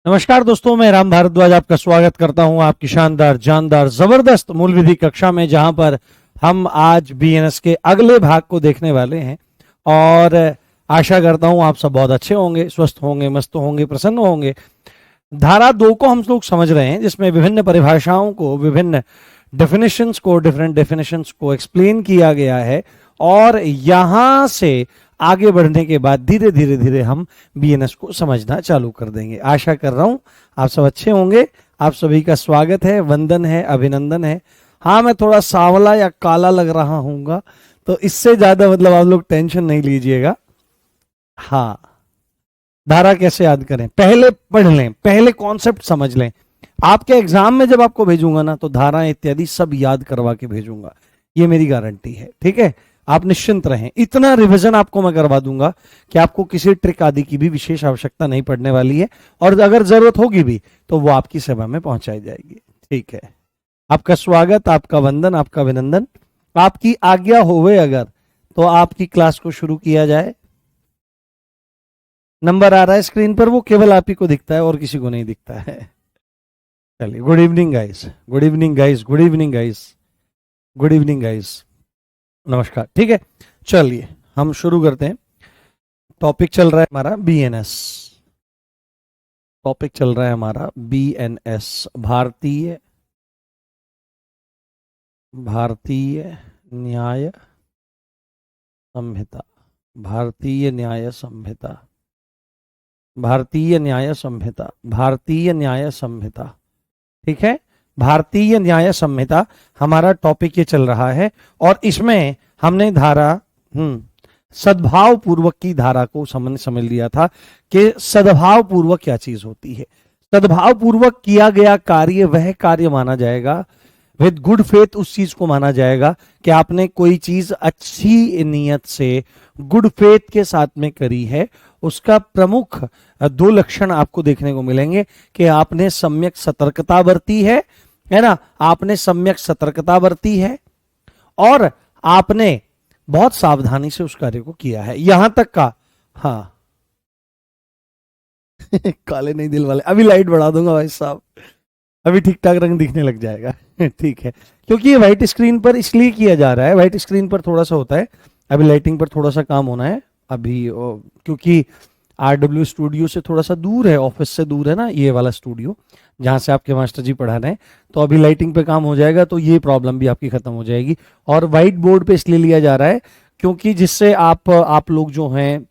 नमस्कार दोस्तों, मैं राम भारद्वाज आपका स्वागत करता हूं आपकी शानदार जानदार जबरदस्त मूल विधि कक्षा में, जहां पर हम आज बीएनएस के अगले भाग को देखने वाले हैं। और आशा करता हूं आप सब बहुत अच्छे होंगे, स्वस्थ होंगे, मस्त होंगे, प्रसन्न होंगे। धारा 2 को हम लोग समझ रहे हैं, जिसमें विभिन्न परिभाषाओं को, विभिन्न डिफिनेट डेफिनेशंस को एक्सप्लेन किया गया है। और यहां से आगे बढ़ने के बाद धीरे धीरे हम बीएनएस को समझना चालू कर देंगे। आशा कर रहा हूं आप सब अच्छे होंगे। आप सभी का स्वागत है, वंदन है, अभिनंदन है। हाँ, मैं थोड़ा सांवला या काला लग रहा हूँगा, तो इससे ज्यादा मतलब आप लोग टेंशन नहीं लीजिएगा। हाँ, धारा कैसे याद करें, पहले पढ़ लें, पहले कॉन्सेप्ट समझ लें। आपके एग्जाम में जब आपको भेजूंगा ना, तो धाराएं इत्यादि सब याद करवा के भेजूंगा, ये मेरी गारंटी है। ठीक है, आप निश्चिंत रहें। इतना रिवीजन आपको मैं करवा दूंगा कि आपको किसी ट्रिक आदि की भी विशेष आवश्यकता नहीं पड़ने वाली है, और अगर जरूरत होगी भी तो वो आपकी सेवा में पहुंचाई जाएगी। ठीक है, आपका स्वागत, आपका वंदन, आपका अभिनंदन। आपकी आज्ञा होवे अगर तो आपकी क्लास को शुरू किया जाए। नंबर आ रहा है स्क्रीन पर, वो केवल आप ही को दिखता है और किसी को नहीं दिखता है। चलिए, good evening guys, good evening guys, good evening guys, good evening guys, नमस्कार। ठीक है, चलिए हम शुरू करते हैं। टॉपिक चल रहा है हमारा बीएनएस, टॉपिक चल रहा है हमारा बीएनएस, भारतीय न्याय संहिता, भारतीय न्याय संहिता, भारतीय न्याय संहिता, भारतीय न्याय संहिता। ठीक है, भारतीय न्याय संहिता हमारा टॉपिक ये चल रहा है। और इसमें हमने धारा सद्भाव पूर्वक की धारा को समझ लिया था कि सद्भाव पूर्वक क्या चीज होती है। सद्भाव पूर्वक किया गया कार्य वह कार्य माना जाएगा, विद गुड फेथ उस चीज को माना जाएगा कि आपने कोई चीज अच्छी नीयत से, गुड फेथ के साथ में करी है। उसका प्रमुख 2 लक्षण आपको देखने को मिलेंगे कि आपने सम्यक सतर्कता बरती है ना, आपने सम्यक सतर्कता बरती है, और आपने बहुत सावधानी से उस कार्य को किया है। यहां तक का, हाँ काले नहीं दिल वाले, अभी लाइट बढ़ा दूंगा भाई साहब, अभी ठीक ठाक रंग दिखने लग जाएगा। ठीक है, क्योंकि ये व्हाइट स्क्रीन पर इसलिए किया जा रहा है, व्हाइट स्क्रीन पर थोड़ा सा होता है, अभी लाइटिंग पर थोड़ा सा काम होना है अभी, क्योंकि आरडब्ल्यू स्टूडियो से थोड़ा सा दूर है, ऑफिस से दूर है ना ये वाला स्टूडियो जहां से आपके मास्टर जी पढ़ा रहे हैं। तो अभी लाइटिंग पे काम हो जाएगा, तो ये प्रॉब्लम भी आपकी खत्म हो जाएगी। और व्हाइट बोर्ड पे इसलिए लिया जा रहा है क्योंकि जिससे आप लोग जो हैं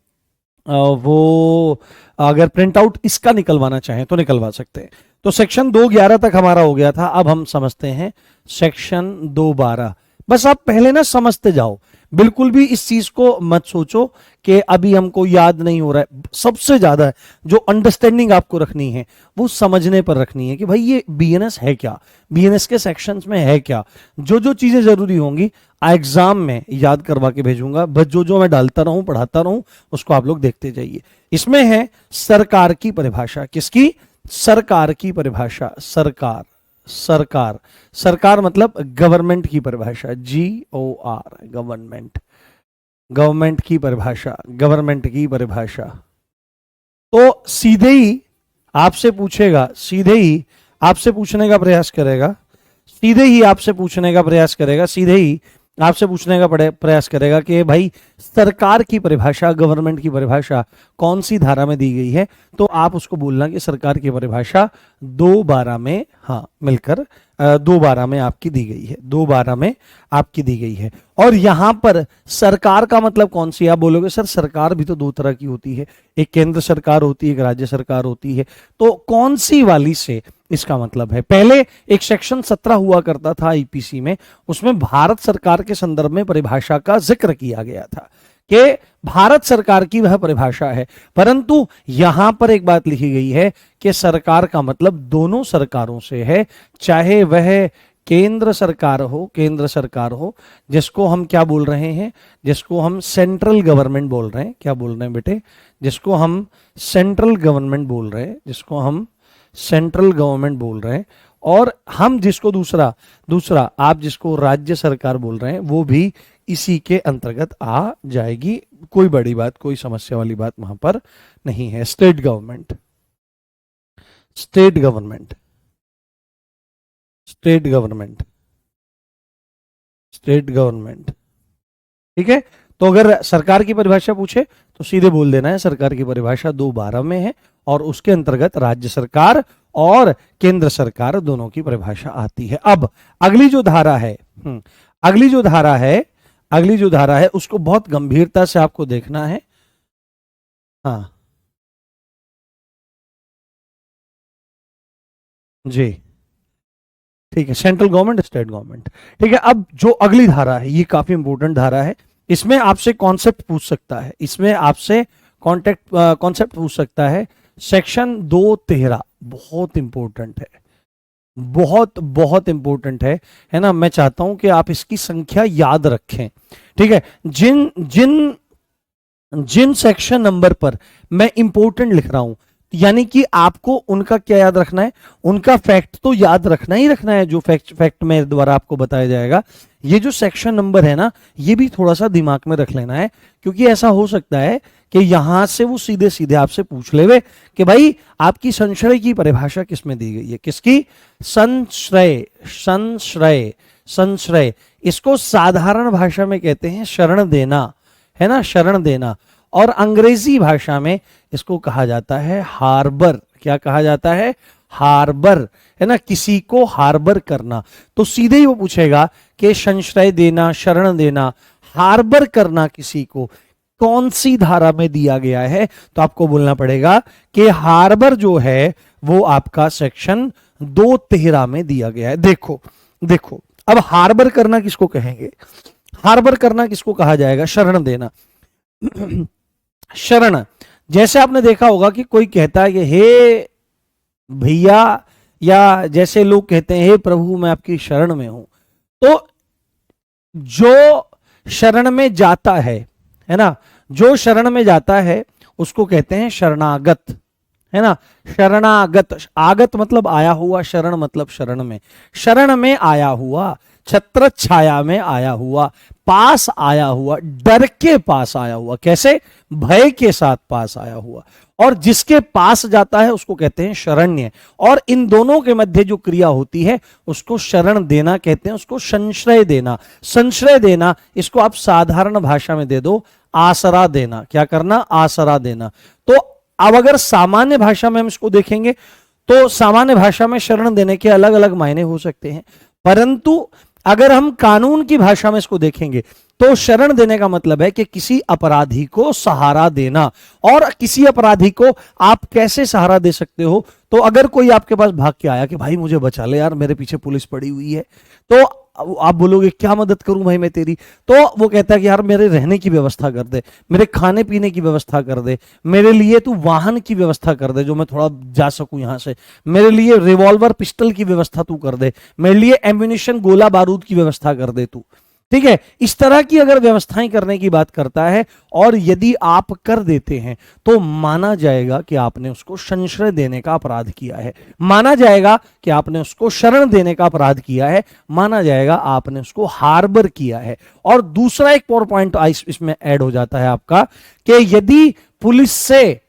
वो अगर प्रिंट आउट इसका निकलवाना चाहें तो निकलवा सकते हैं। तो सेक्शन 211 तक हमारा हो गया था। अब हम समझते हैं सेक्शन 212। बस आप पहले ना समझते जाओ, बिल्कुल भी इस चीज को मत सोचो कि अभी हमको याद नहीं हो रहा है। सबसे ज्यादा जो अंडरस्टैंडिंग आपको रखनी है वो समझने पर रखनी है कि भाई ये बीएनएस है क्या, बीएनएस के सेक्शंस में है क्या। जो जो चीजें जरूरी होंगी एग्जाम में याद करवा के भेजूंगा, बस जो जो मैं डालता रहूं, पढ़ाता रहूं, उसको आप लोग देखते जाइए। इसमें है सरकार की परिभाषा। किसकी? सरकार की परिभाषा। सरकार, सरकार, सरकार मतलब गवर्नमेंट की परिभाषा, GOR, गवर्नमेंट, गवर्नमेंट की परिभाषा, गवर्नमेंट की परिभाषा। तो सीधे ही आपसे पूछेगा, सीधे ही आपसे पूछने का प्रयास करेगा, सीधे ही आपसे पूछने का प्रयास करेगा, सीधे ही आपसे पूछने का प्रयास करेगा कि भाई सरकार की परिभाषा, गवर्नमेंट की परिभाषा कौन सी धारा में दी गई है। तो आप उसको बोलना कि सरकार की परिभाषा 212 में, हाँ मिलकर 212 में आपकी दी गई है, 212 में आपकी दी गई है। और यहां पर सरकार का मतलब कौन सी? आप बोलोगे सर सरकार भी तो 2 तरह की होती है, एक केंद्र सरकार होती है, एक राज्य सरकार होती है, तो कौन सी वाली से इसका मतलब है? पहले एक सेक्शन 17 हुआ करता था आईपीसी में, उसमें भारत सरकार के संदर्भ में परिभाषा का जिक्र किया गया था कि भारत सरकार की वह परिभाषा है। परंतु यहां पर एक बात लिखी गई है कि सरकार का मतलब दोनों सरकारों से है, चाहे वह केंद्र सरकार हो, केंद्र सरकार हो, जिसको हम क्या बोल रहे हैं, जिसको हम सेंट्रल गवर्नमेंट बोल रहे हैं। क्या बोल रहे हैं बेटे? जिसको हम सेंट्रल गवर्नमेंट बोल रहे हैं, जिसको हम सेंट्रल गवर्नमेंट बोल रहे हैं। और हम जिसको दूसरा आप जिसको राज्य सरकार बोल रहे हैं, वो भी इसी के अंतर्गत आ जाएगी। कोई बड़ी बात, कोई समस्या वाली बात वहां पर नहीं है। State government, state government, state government, state government. ठीक है, तो अगर सरकार की परिभाषा पूछे तो सीधे बोल देना है सरकार की परिभाषा 2(12) में है और उसके अंतर्गत राज्य सरकार और केंद्र सरकार दोनों की परिभाषा आती है। अब अगली जो धारा है, अगली जो धारा है, अगली जो धारा है उसको बहुत गंभीरता से आपको देखना है। हाँ जी, ठीक है, सेंट्रल गवर्नमेंट, स्टेट गवर्नमेंट। ठीक है, अब जो अगली धारा है ये काफी इंपॉर्टेंट धारा है। इसमें आपसे कॉन्सेप्ट पूछ सकता है, इसमें आपसे कॉन्सेप्ट पूछ सकता है। सेक्शन 2(13) बहुत इंपॉर्टेंट है, बहुत बहुत इंपॉर्टेंट है ना। मैं चाहता हूं कि आप इसकी संख्या याद रखें। ठीक है, जिन जिन जिन सेक्शन नंबर पर मैं इंपॉर्टेंट लिख रहा हूं, यानी कि आपको उनका क्या याद रखना है, उनका फैक्ट तो याद रखना ही रखना है जो फैक्ट मेरे द्वारा आपको बताया जाएगा। ये जो सेक्शन नंबर है ना, ये भी थोड़ा सा दिमाग में रख लेना है, क्योंकि ऐसा हो सकता है कि यहां से वो सीधे सीधे आपसे पूछ लेवे कि भाई आपकी संश्रय की परिभाषा किसमें दी गई है। किसकी? संश्रय, संश्रय, संश्रय। इसको साधारण भाषा में कहते हैं शरण देना, है ना, शरण देना। और अंग्रेजी भाषा में इसको कहा जाता है हार्बर। क्या कहा जाता है? हार्बर, है ना, किसी को हार्बर करना। तो सीधे ही वो पूछेगा कि संश्रय देना, शरण देना, हार्बर करना किसी को कौन सी धारा में दिया गया है। तो आपको बोलना पड़ेगा कि हार्बर जो है वो आपका सेक्शन 2(13) में दिया गया है। देखो देखो, अब हार्बर करना किसको कहेंगे? हार्बर करना किसको कहा जाएगा? शरण देना। शरण, जैसे आपने देखा होगा कि कोई कहता है कि हे भैया, या जैसे लोग कहते हैं हे प्रभु मैं आपकी शरण में हूं, तो जो शरण में जाता है ना, जो शरण में जाता है उसको कहते हैं शरणागत, है ना, शरणागत। आगत मतलब आया हुआ, शरण मतलब शरण में, शरण में आया हुआ, छत्र छाया में आया हुआ, पास आया हुआ, डर के पास आया हुआ। कैसे? भय के साथ पास आया हुआ। और जिसके पास जाता है उसको कहते हैं शरण्य। और इन दोनों के मध्य जो क्रिया होती है उसको शरण देना कहते हैं, उसको संश्रय देना। संश्रय देना, इसको आप साधारण भाषा में दे दो आसरा देना। क्या करना? आसरा देना। तो अब अगर सामान्य भाषा में हम इसको देखेंगे तो सामान्य भाषा में शरण देने के अलग अलग मायने हो सकते हैं, परंतु अगर हम कानून की भाषा में इसको देखेंगे तो शरण देने का मतलब है कि किसी अपराधी को सहारा देना। और किसी अपराधी को आप कैसे सहारा दे सकते हो? तो अगर कोई आपके पास भाग के आया कि भाई मुझे बचा ले यार, मेरे पीछे पुलिस पड़ी हुई है, तो आप बोलोगे क्या मदद करूं भाई मैं तेरी? तो वो कहता है कि यार मेरे रहने की व्यवस्था कर दे, मेरे खाने पीने की व्यवस्था कर दे, मेरे लिए तू वाहन की व्यवस्था कर दे जो मैं थोड़ा जा सकूं यहां से, मेरे लिए रिवॉल्वर पिस्टल की व्यवस्था तू कर दे, मेरे लिए एम्युनिशन गोला बारूद की व्यवस्था कर दे तू। ठीक है, इस तरह की अगर व्यवस्थाएं करने की बात करता है और यदि आप कर देते हैं तो माना जाएगा कि आपने उसको संश्रय देने का अपराध किया है, माना जाएगा कि आपने उसको शरण देने का अपराध किया है, माना जाएगा आपने उसको हार्बर किया है। और दूसरा एक और पॉइंट इसमें ऐड हो जाता है आपका कि यदि पुलिस से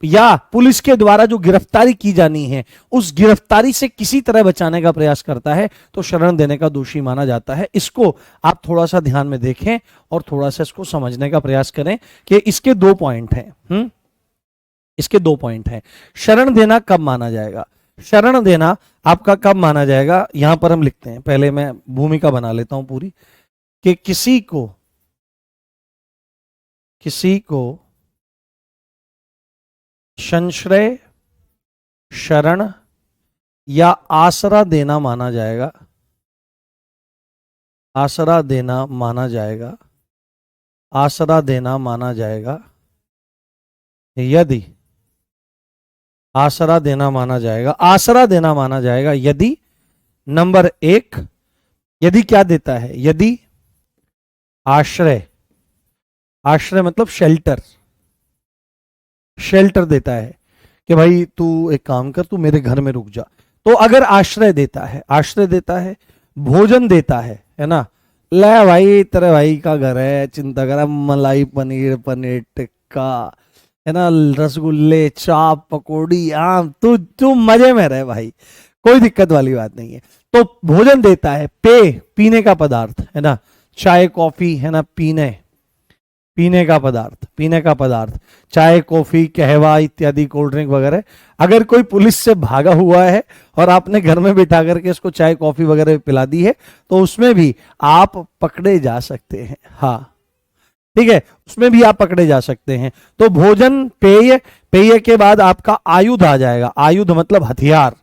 या पुलिस के द्वारा जो गिरफ्तारी की जानी है उस गिरफ्तारी से किसी तरह बचाने का प्रयास करता है तो शरण देने का दोषी माना जाता है। इसको आप थोड़ा सा ध्यान में देखें और थोड़ा सा इसको समझने का प्रयास करें कि इसके 2 पॉइंट हैं। इसके 2 पॉइंट हैं। शरण देना कब माना जाएगा? शरण देना आपका कब माना जाएगा? यहां पर हम लिखते हैं, पहले मैं भूमिका बना लेता हूं पूरी, कि किसी को संश्रय, शरण या आसरा देना माना जाएगा, आसरा देना माना जाएगा, आसरा देना माना जाएगा यदि, आसरा देना माना जाएगा, आसरा देना माना जाएगा यदि नंबर 1, यदि क्या देता है? यदि आश्रय, आश्रय मतलब शेल्टर, शेल्टर देता है कि भाई तू एक काम कर, तू मेरे घर में रुक जा। तो अगर आश्रय देता है, आश्रय देता है, भोजन देता है ना, ले भाई तेरे भाई का घर है, चिंता कर, मलाई पनीर, पनीर टिक्का, है ना, रसगुल्ले, चाप, पकौड़ी, आम, तू तू मजे में रहे भाई, कोई दिक्कत वाली बात नहीं है। तो भोजन देता है, पेय, पीने का पदार्थ, है ना, चाय कॉफी, है ना, पीने, पीने का पदार्थ, पीने का पदार्थ, चाय कॉफी कहवा इत्यादि, कोल्ड ड्रिंक वगैरह। अगर कोई पुलिस से भागा हुआ है और आपने घर में बिठा करके इसको चाय कॉफी वगैरह पिला दी है, तो उसमें भी आप पकड़े जा सकते हैं। हाँ ठीक है, उसमें भी आप पकड़े जा सकते हैं। तो भोजन, पेय, पेय के बाद आपका आयुध आ जाएगा। आयुध मतलब हथियार।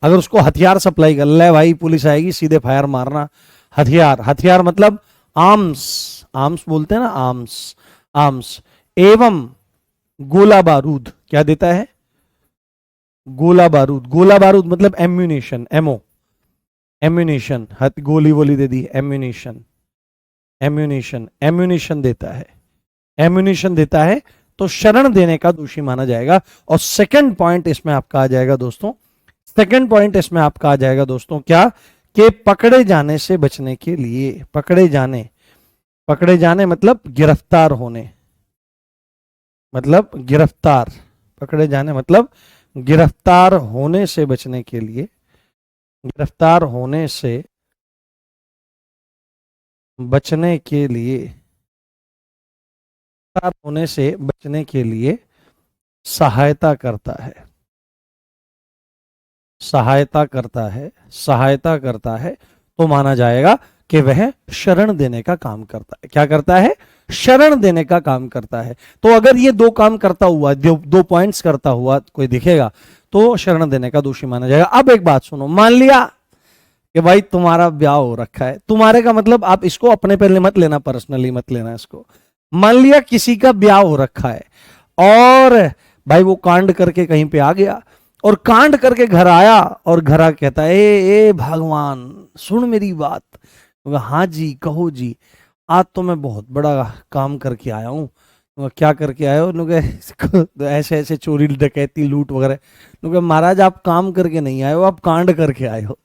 अगर उसको हथियार सप्लाई कर ले भाई, पुलिस आएगी सीधे फायर मारना। हथियार, हथियार मतलब आर्म्स, आर्म्स बोलते हैं ना, आर्म्स, आर्म्स। एवं गोला बारूद, क्या देता है? गोला बारूद। गोला बारूद मतलब एम्यूनेशन, एमओ, एम्यूनेशन, गोली वोली दे दी, एम्यूनेशन, एम्यूनेशन, एम्यूनेशन देता है, एम्यूनेशन देता है, तो शरण देने का दोषी माना जाएगा। और सेकंड पॉइंट इसमें आपका आ जाएगा दोस्तों, सेकंड पॉइंट इसमें आपका आ जाएगा दोस्तों, क्या कि पकड़े जाने से बचने के लिए, पकड़े जाने, पकड़े जाने मतलब गिरफ्तार होने, मतलब गिरफ्तार, पकड़े जाने मतलब गिरफ्तार होने से बचने के लिए, गिरफ्तार होने से बचने के लिए, गिरफ्तार होने से बचने के लिए सहायता करता है, सहायता करता है, सहायता करता है, तो माना जाएगा कि वह शरण देने का काम करता है। क्या करता है? शरण देने का काम करता है। तो अगर ये दो काम करता हुआ, दो पॉइंट्स करता हुआ कोई दिखेगा, तो शरण देने का दोषी माना जाएगा। अब एक बात सुनो, मान लिया कि भाई तुम्हारा ब्याह हो रखा है, तुम्हारे का मतलब आप इसको अपने पे मत लेना, पर्सनली मत लेना इसको। मान लिया किसी का ब्याह हो रखा है और भाई वो कांड करके कहीं पे आ गया, और कांड करके घर आया और घर आ कहता है, ए भगवान सुन मेरी बात। हाँ जी कहो जी, आज तो मैं बहुत बड़ा काम करके आया हूँ। क्या करके आए हो? तो ऐसे ऐसे चोरी डकैती लूट वगैरह। महाराज आप काम करके नहीं आए हो, आप कांड करके आए हो।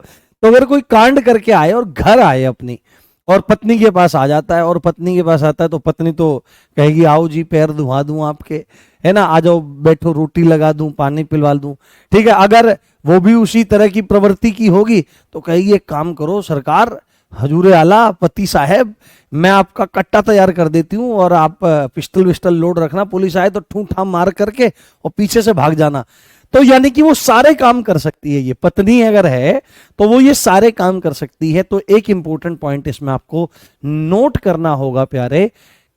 तो अगर कोई कांड करके आए और घर आए अपनी, और पत्नी के पास आ जाता है, और पत्नी के पास आता है, तो पत्नी तो कहेगी आओ जी पैर धुआ दूं आपके, है ना, आ जाओ बैठो, रोटी लगा दूं, पानी पिलवा दूं, ठीक है। अगर वो भी उसी तरह की प्रवृत्ति की होगी तो कहेगी एक काम करो सरकार, हजूरे आला पति साहब, मैं आपका कट्टा तैयार कर देती हूँ और आप पिस्टल विस्टल लोड रखना, पुलिस आए तो ठूं ठाम मार करके और पीछे से भाग जाना। तो यानी कि वो सारे काम कर सकती है, ये पत्नी अगर है तो वो ये सारे काम कर सकती है। तो एक इंपॉर्टेंट पॉइंट इसमें आपको नोट करना होगा प्यारे,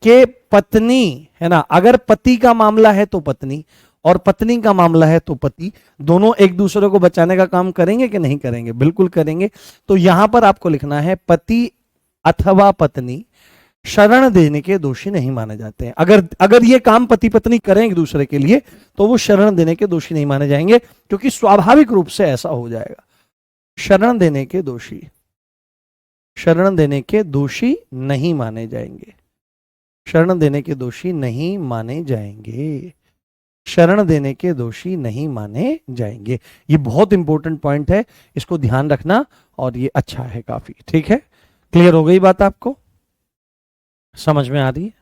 कि पत्नी, है ना, अगर पति का मामला है तो पत्नी, और पत्नी का मामला है तो पति, दोनों एक दूसरे को बचाने का काम करेंगे कि नहीं करेंगे? बिल्कुल करेंगे। तो यहां पर आपको लिखना है पति अथवा पत्नी शरण देने के दोषी नहीं माने जाते हैं। अगर ये काम पति पत्नी करें एक दूसरे के लिए, तो वो शरण देने के दोषी नहीं माने जाएंगे, क्योंकि स्वाभाविक रूप से ऐसा हो जाएगा। शरण देने के दोषी, शरण देने के दोषी नहीं माने जाएंगे, शरण देने के दोषी नहीं माने जाएंगे, शरण देने के दोषी नहीं माने जाएंगे। ये बहुत इंपॉर्टेंट पॉइंट है, इसको ध्यान रखना, और ये अच्छा है काफी। ठीक है, क्लियर हो गई बात आपको? समझ में आ रही है?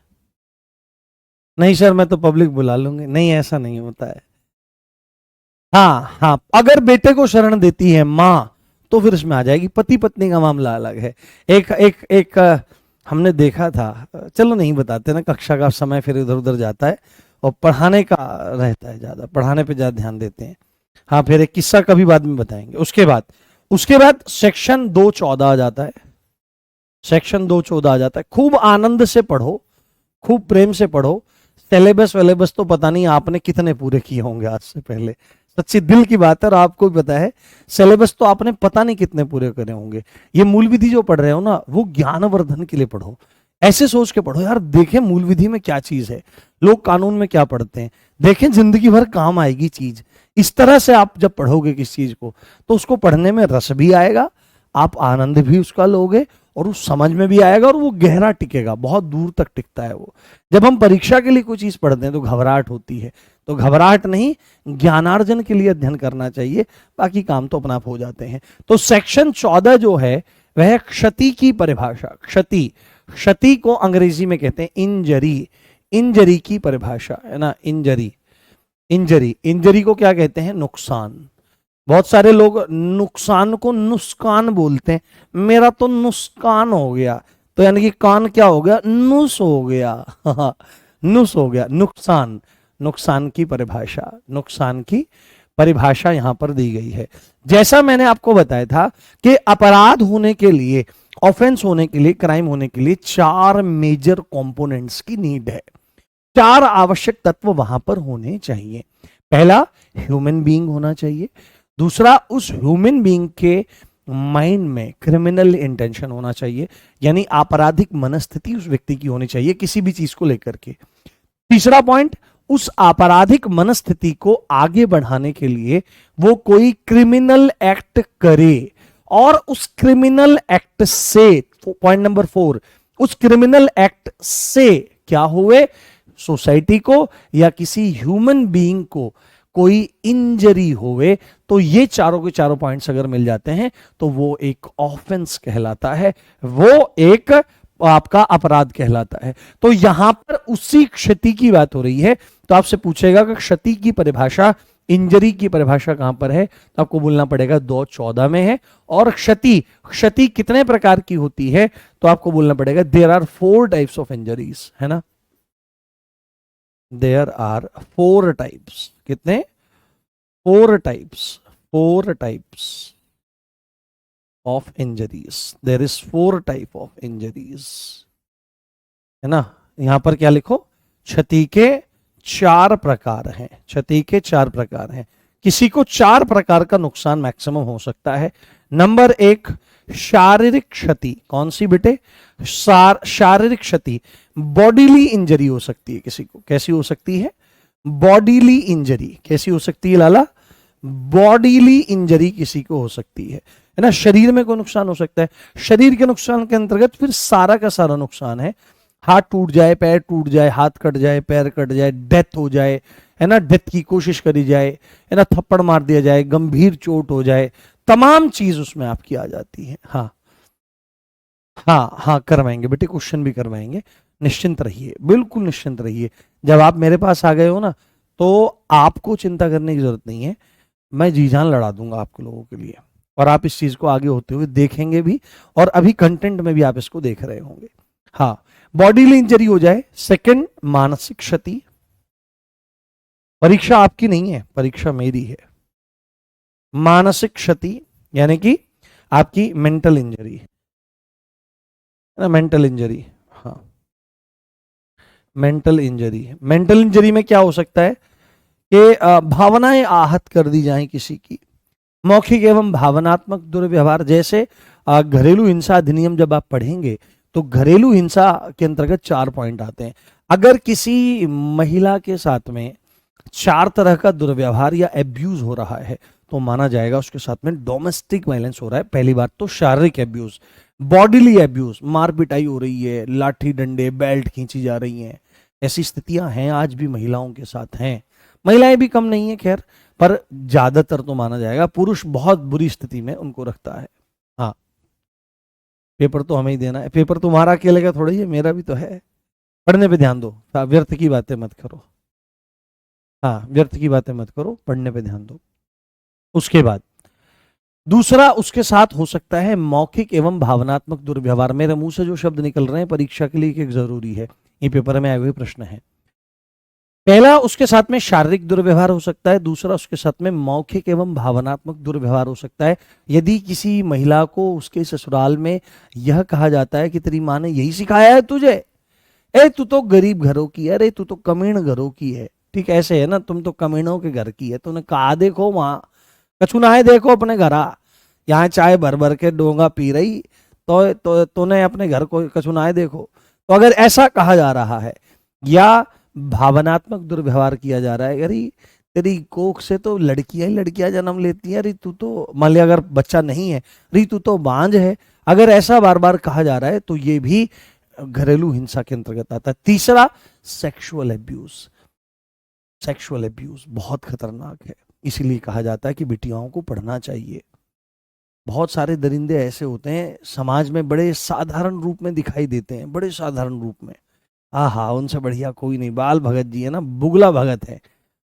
नहीं सर मैं तो पब्लिक बुला लूंगी, नहीं ऐसा नहीं होता है। हाँ हाँ, अगर बेटे को शरण देती है माँ, तो फिर इसमें आ जाएगी। पति पत्नी का मामला अलग है। एक एक एक हमने देखा था, चलो नहीं बताते ना, कक्षा का समय फिर इधर उधर जाता है, और पढ़ाने का रहता है, ज्यादा पढ़ाने पे ज्यादा ध्यान देते हैं। हाँ, फिर एक किस्सा कभी बाद में बताएंगे। उसके बाद सेक्शन 214 आ जाता है, सेक्शन 214 आ जाता है। खूब आनंद से पढ़ो, खूब प्रेम से पढ़ो। सिलेबस वेलेबस तो पता नहीं आपने कितने पूरे किए होंगे आज से पहले, सच्ची दिल की बात है, और आपको भी पता है सिलेबस तो आपने पता नहीं कितने पूरे करे होंगे। ये मूल विधि जो पढ़ रहे हो ना, वो ज्ञानवर्धन के लिए पढ़ो, ऐसे सोच के पढ़ो यार, देखें मूल विधि में क्या चीज है, लोग कानून में क्या पढ़ते हैं, देखें जिंदगी भर काम आएगी चीज। इस तरह से आप जब पढ़ोगे किस चीज को, तो उसको पढ़ने में रस भी आएगा, आप आनंद भी उसका लोगे, और उस समझ में भी आएगा, और वो गहरा टिकेगा, बहुत दूर तक टिकता है वो। जब हम परीक्षा के लिए कोई चीज पढ़ते हैं तो घबराहट होती है, तो घबराहट नहीं, ज्ञानार्जन के लिए अध्ययन करना चाहिए, बाकी काम तो अपना आप हो जाते हैं। तो सेक्शन 14 जो है वह क्षति की परिभाषा, क्षति, क्षति को अंग्रेजी में कहते हैं इंजरी, इंजरी की परिभाषा, है ना, इंजरी, इंजरी, इंजरी को क्या कहते हैं? नुकसान। बहुत सारे लोग नुकसान को नुस्कान बोलते हैं, मेरा तो नुस्कान हो गया, तो यानी कि कान क्या हो गया? नुस हो गया। नुस हो गया, नुकसान। नुकसान की परिभाषा, नुकसान की परिभाषा यहां पर दी गई है। जैसा मैंने आपको बताया था कि अपराध होने के लिए, ऑफेंस होने के लिए, क्राइम होने के लिए 4 मेजर कंपोनेंट्स की नीड है, 4 आवश्यक तत्व वहां पर होने चाहिए। पहला, ह्यूमन बीइंग होना चाहिए। दूसरा, उस ह्यूमन बीइंग के माइंड में क्रिमिनल इंटेंशन होना चाहिए, यानी आपराधिक मनस्थिति उस व्यक्ति की होनी चाहिए किसी भी चीज को लेकर के। तीसरा पॉइंट, उस आपराधिक मनस्थिति को आगे बढ़ाने के लिए वो कोई क्रिमिनल एक्ट करे, और उस क्रिमिनल एक्ट से, पॉइंट नंबर 4, उस क्रिमिनल एक्ट से क्या हुए? सोसाइटी को या किसी ह्यूमन बीइंग को कोई इंजरी होवे। तो ये चारों के चारों पॉइंट्स अगर मिल जाते हैं तो वो एक ऑफेंस कहलाता है, वो एक आपका अपराध कहलाता है। तो यहां पर उसी क्षति की बात हो रही है। तो आपसे पूछेगा कि क्षति की परिभाषा, इंजरी की परिभाषा कहां पर है, तो आपको बोलना पड़ेगा 2:14 में है। और क्षति, क्षति कितने प्रकार की होती है, तो आपको बोलना पड़ेगा there are 4 types of injuries, है ना? देयर आर 4 टाइप्स, कितने? 4 types, 4 types of injuries. There is 4 type of injuries, है ना? यहां पर क्या लिखो? क्षति के 4 प्रकार हैं, क्षति के 4 प्रकार हैं। किसी को 4 प्रकार का नुकसान मैक्सिमम हो सकता है। नंबर 1, शारीरिक क्षति। कौन सी बेटे? शारीरिक क्षति, बॉडीली इंजरी हो सकती है किसी को। कैसी हो सकती है? Bodily injury. कैसी हो सकती है लाला? बॉडीली इंजरी किसी को हो सकती है ना? शरीर में कोई नुकसान हो सकता है। शरीर के नुकसान के अंतर्गत फिर सारा का सारा नुकसान है। हाथ टूट जाए, पैर टूट जाए, हाथ कट जाए, पैर कट जाए, डेथ हो जाए, है ना, डेथ की कोशिश करी जाए, है ना, थप्पड़ मार दिया जाए, गंभीर चोट हो जाए, तमाम चीज उसमें आपकी आ जाती है। हाँ हाँ हाँ, करवाएंगे बेटे, क्वेश्चन भी करवाएंगे, निश्चिंत रहिए, बिल्कुल निश्चिंत रहिए। जब आप मेरे पास आ गए हो ना, तो आपको चिंता करने की जरूरत नहीं है, मैं जी जान लड़ा दूंगा आपके लोगों के लिए, और आप इस चीज को आगे होते हुए देखेंगे भी, और अभी कंटेंट में भी आप इसको देख रहे होंगे। हाँ, बॉडीली इंजरी हो जाए। सेकंड, मानसिक क्षति। परीक्षा आपकी नहीं है, परीक्षा मेरी है। मानसिक क्षति यानी कि आपकी मेंटल इंजरी, है ना, मेंटल इंजरी। हाँ, मेंटल इंजरी, मेंटल इंजरी में क्या हो सकता है कि भावनाएं आहत कर दी जाएं किसी की। मौखिक एवं भावनात्मक दुर्व्यवहार, जैसे घरेलू हिंसा अधिनियम जब आप पढ़ेंगे तो घरेलू हिंसा के अंतर्गत 4 पॉइंट आते हैं। अगर किसी महिला के साथ में 4 तरह का दुर्व्यवहार या एब्यूज हो रहा है तो माना जाएगा उसके साथ में डोमेस्टिक वायलेंस हो रहा है। पहली बात तो शारीरिक एब्यूज, बॉडीली एब्यूज, मार पिटाई हो रही है, लाठी डंडे बेल्ट खींची जा रही हैं, ऐसी स्थितियां हैं, आज भी महिलाओं के साथ हैं। महिलाएं भी कम नहीं है खैर, पर ज्यादातर तो माना जाएगा पुरुष बहुत बुरी स्थिति में उनको रखता है। हाँ, पेपर तो हमें ही देना है, पेपर तुम्हारा अकेले का थोड़ा ही है, मेरा भी तो है। पढ़ने पे ध्यान दो, व्यर्थ की बातें मत करो। हाँ, व्यर्थ की बातें मत करो, पढ़ने पे ध्यान दो। उसके बाद दूसरा उसके साथ हो सकता है मौखिक एवं भावनात्मक दुर्व्यवहार। मेरे मुंह से जो शब्द निकल रहे हैं परीक्षा के लिए एक जरूरी है, ये पेपर में आए हुए प्रश्न है। पहला, उसके साथ में शारीरिक दुर्व्यवहार हो सकता है। दूसरा, उसके साथ में मौखिक एवं भावनात्मक दुर्व्यवहार हो सकता है। यदि किसी महिला को उसके ससुराल में यह कहा जाता है कि तेरी माँ ने यही सिखाया है तुझे, ए तू तो गरीब घरों की है, अरे तू तो कमीण घरों की है, ठीक ऐसे है ना, तुम तो कमीणों के घर की है, तूने कहा देखो वहां कछुनाए देखो अपने घरा, यहाँ चाय भर भर के डोंगा पी रही, तो तूने अपने घर को कछुनाए देखो। तो अगर ऐसा कहा जा रहा है या भावनात्मक दुर्व्यवहार किया जा रहा है, अरे तेरी कोख से तो लड़कियां ही लड़कियां जन्म लेती हैं, अरे तू तो, मान लिया अगर बच्चा नहीं है, अरे तू तो बांझ है, अगर ऐसा बार बार कहा जा रहा है तो ये भी घरेलू हिंसा के अंतर्गत आता है। तीसरा, सेक्सुअल एब्यूज। सेक्सुअल एब्यूज बहुत खतरनाक है, इसीलिए कहा जाता है कि बिटियाओं को पढ़ना चाहिए। बहुत सारे दरिंदे ऐसे होते हैं समाज में, बड़े साधारण रूप में दिखाई देते हैं, बड़े साधारण रूप में, हाँ हाँ, उनसे बढ़िया कोई नहीं। बाल भगत जी है ना, बुगला भगत है,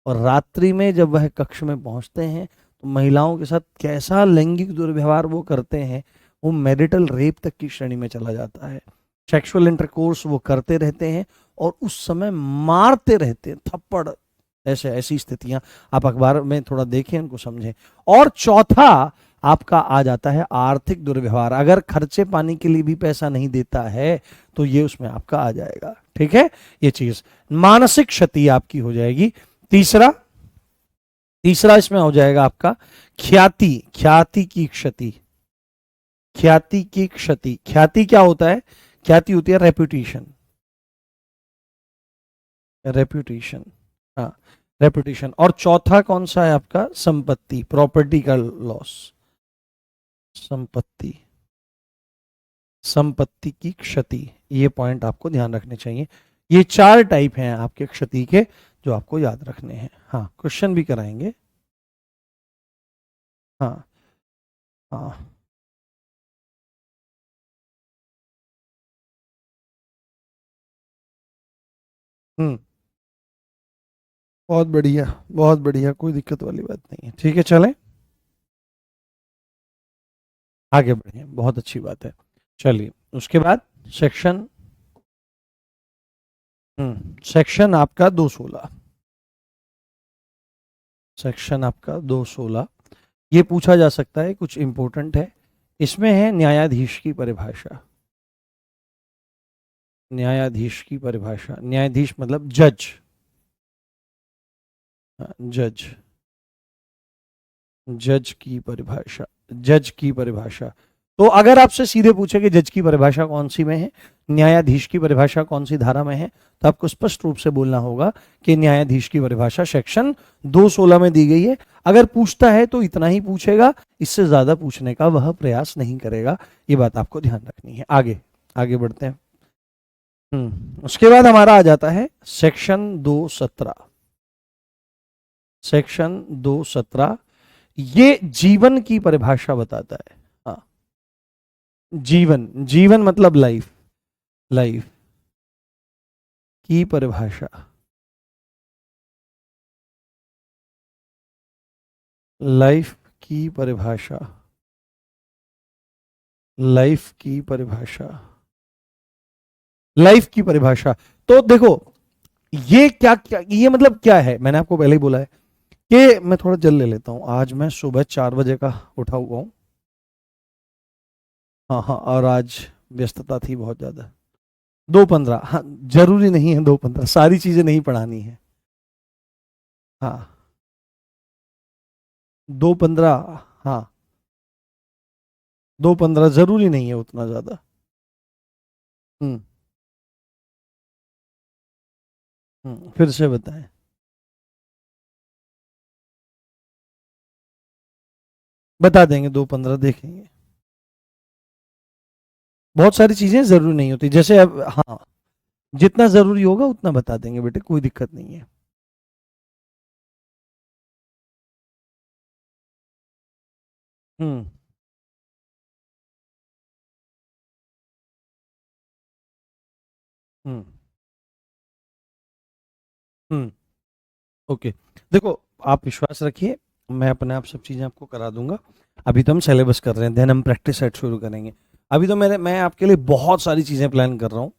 और रात्रि में जब वह कक्ष में पहुंचते हैं तो महिलाओं के साथ कैसा लैंगिक दुर्व्यवहार वो करते हैं, वो मैरिटल रेप तक की श्रेणी में चला जाता है। सेक्सुअल इंटरकोर्स वो करते रहते हैं और उस समय मारते रहते हैं थप्पड़, ऐसे ऐसी स्थितियां आप अखबार में थोड़ा देखें, उनको समझें। और चौथा आपका आ जाता है आर्थिक दुर्व्यवहार। अगर खर्चे पानी के लिए भी पैसा नहीं देता है तो ये उसमें आपका आ जाएगा। ठीक है, ये चीज मानसिक क्षति आपकी हो जाएगी। तीसरा इसमें हो जाएगा आपका ख्याति, ख्याति की क्षति। ख्याति की क्षति, ख्याति क्या होता है? ख्याति होती है रेपुटेशन, रेपुटेशन, हाँ रेपुटेशन। और चौथा कौन सा है आपका? संपत्ति, प्रॉपर्टी का लॉस, संपत्ति, संपत्ति की क्षति। ये पॉइंट आपको ध्यान रखने चाहिए। ये 4 टाइप हैं आपके क्षति के जो आपको याद रखने हैं। हाँ, क्वेश्चन भी कराएंगे। हाँ हाँ, हम्म, बहुत बढ़िया, बहुत बढ़िया, कोई दिक्कत वाली बात नहीं है। ठीक है, चलें आगे बढ़े, बहुत अच्छी बात है। चलिए उसके बाद सेक्शन, सेक्शन आपका 216, सेक्शन आपका 216, ये पूछा जा सकता है, कुछ इंपॉर्टेंट है। इसमें है न्यायाधीश की परिभाषा। न्यायाधीश की परिभाषा, न्यायाधीश मतलब जज, जज, जज की परिभाषा, जज की परिभाषा। तो अगर आपसे सीधे पूछे कि जज की परिभाषा कौन सी में है, न्यायाधीश की परिभाषा कौन सी धारा में है, तो आपको स्पष्ट रूप से बोलना होगा कि न्यायाधीश की परिभाषा सेक्शन 216 में दी गई है। अगर पूछता है तो इतना ही पूछेगा, इससे ज्यादा पूछने का वह प्रयास नहीं करेगा। ये बात आपको ध्यान रखनी है। आगे आगे बढ़ते हैं। उसके बाद हमारा आ जाता है सेक्शन 217, सेक्शन 217, ये जीवन की परिभाषा बताता है। हाँ, जीवन, जीवन मतलब लाइफ, लाइफ की परिभाषा, लाइफ की परिभाषा, लाइफ की परिभाषा, लाइफ की परिभाषा। तो देखो ये क्या क्या, ये मतलब क्या है, मैंने आपको पहले ही बोला है कि मैं थोड़ा जल्द ले लेता हूं। आज मैं सुबह 4 बजे का उठा हुआ हूं। हाँ हाँ, और आज व्यस्तता थी बहुत ज्यादा। 2:15, हाँ, जरूरी नहीं है 2:15, सारी चीजें नहीं पढ़ानी है। हाँ, 2:15, हाँ 2:15 जरूरी नहीं है उतना ज्यादा। हम्म फिर से बताएं। बता देंगे, 2:15 देखेंगे। बहुत सारी चीजें जरूरी नहीं होती, जैसे अब, हाँ जितना जरूरी होगा उतना बता देंगे बेटे, कोई दिक्कत नहीं है। हम्म हम्म हम्म ओके, देखो आप विश्वास रखिए, मैं अपने आप सब चीजें आपको करा दूंगा। अभी तो हम सिलेबस कर रहे हैं, देन हम प्रैक्टिस सेट शुरू करेंगे। अभी तो मैं आपके लिए बहुत सारी चीजें प्लान कर रहा हूँ।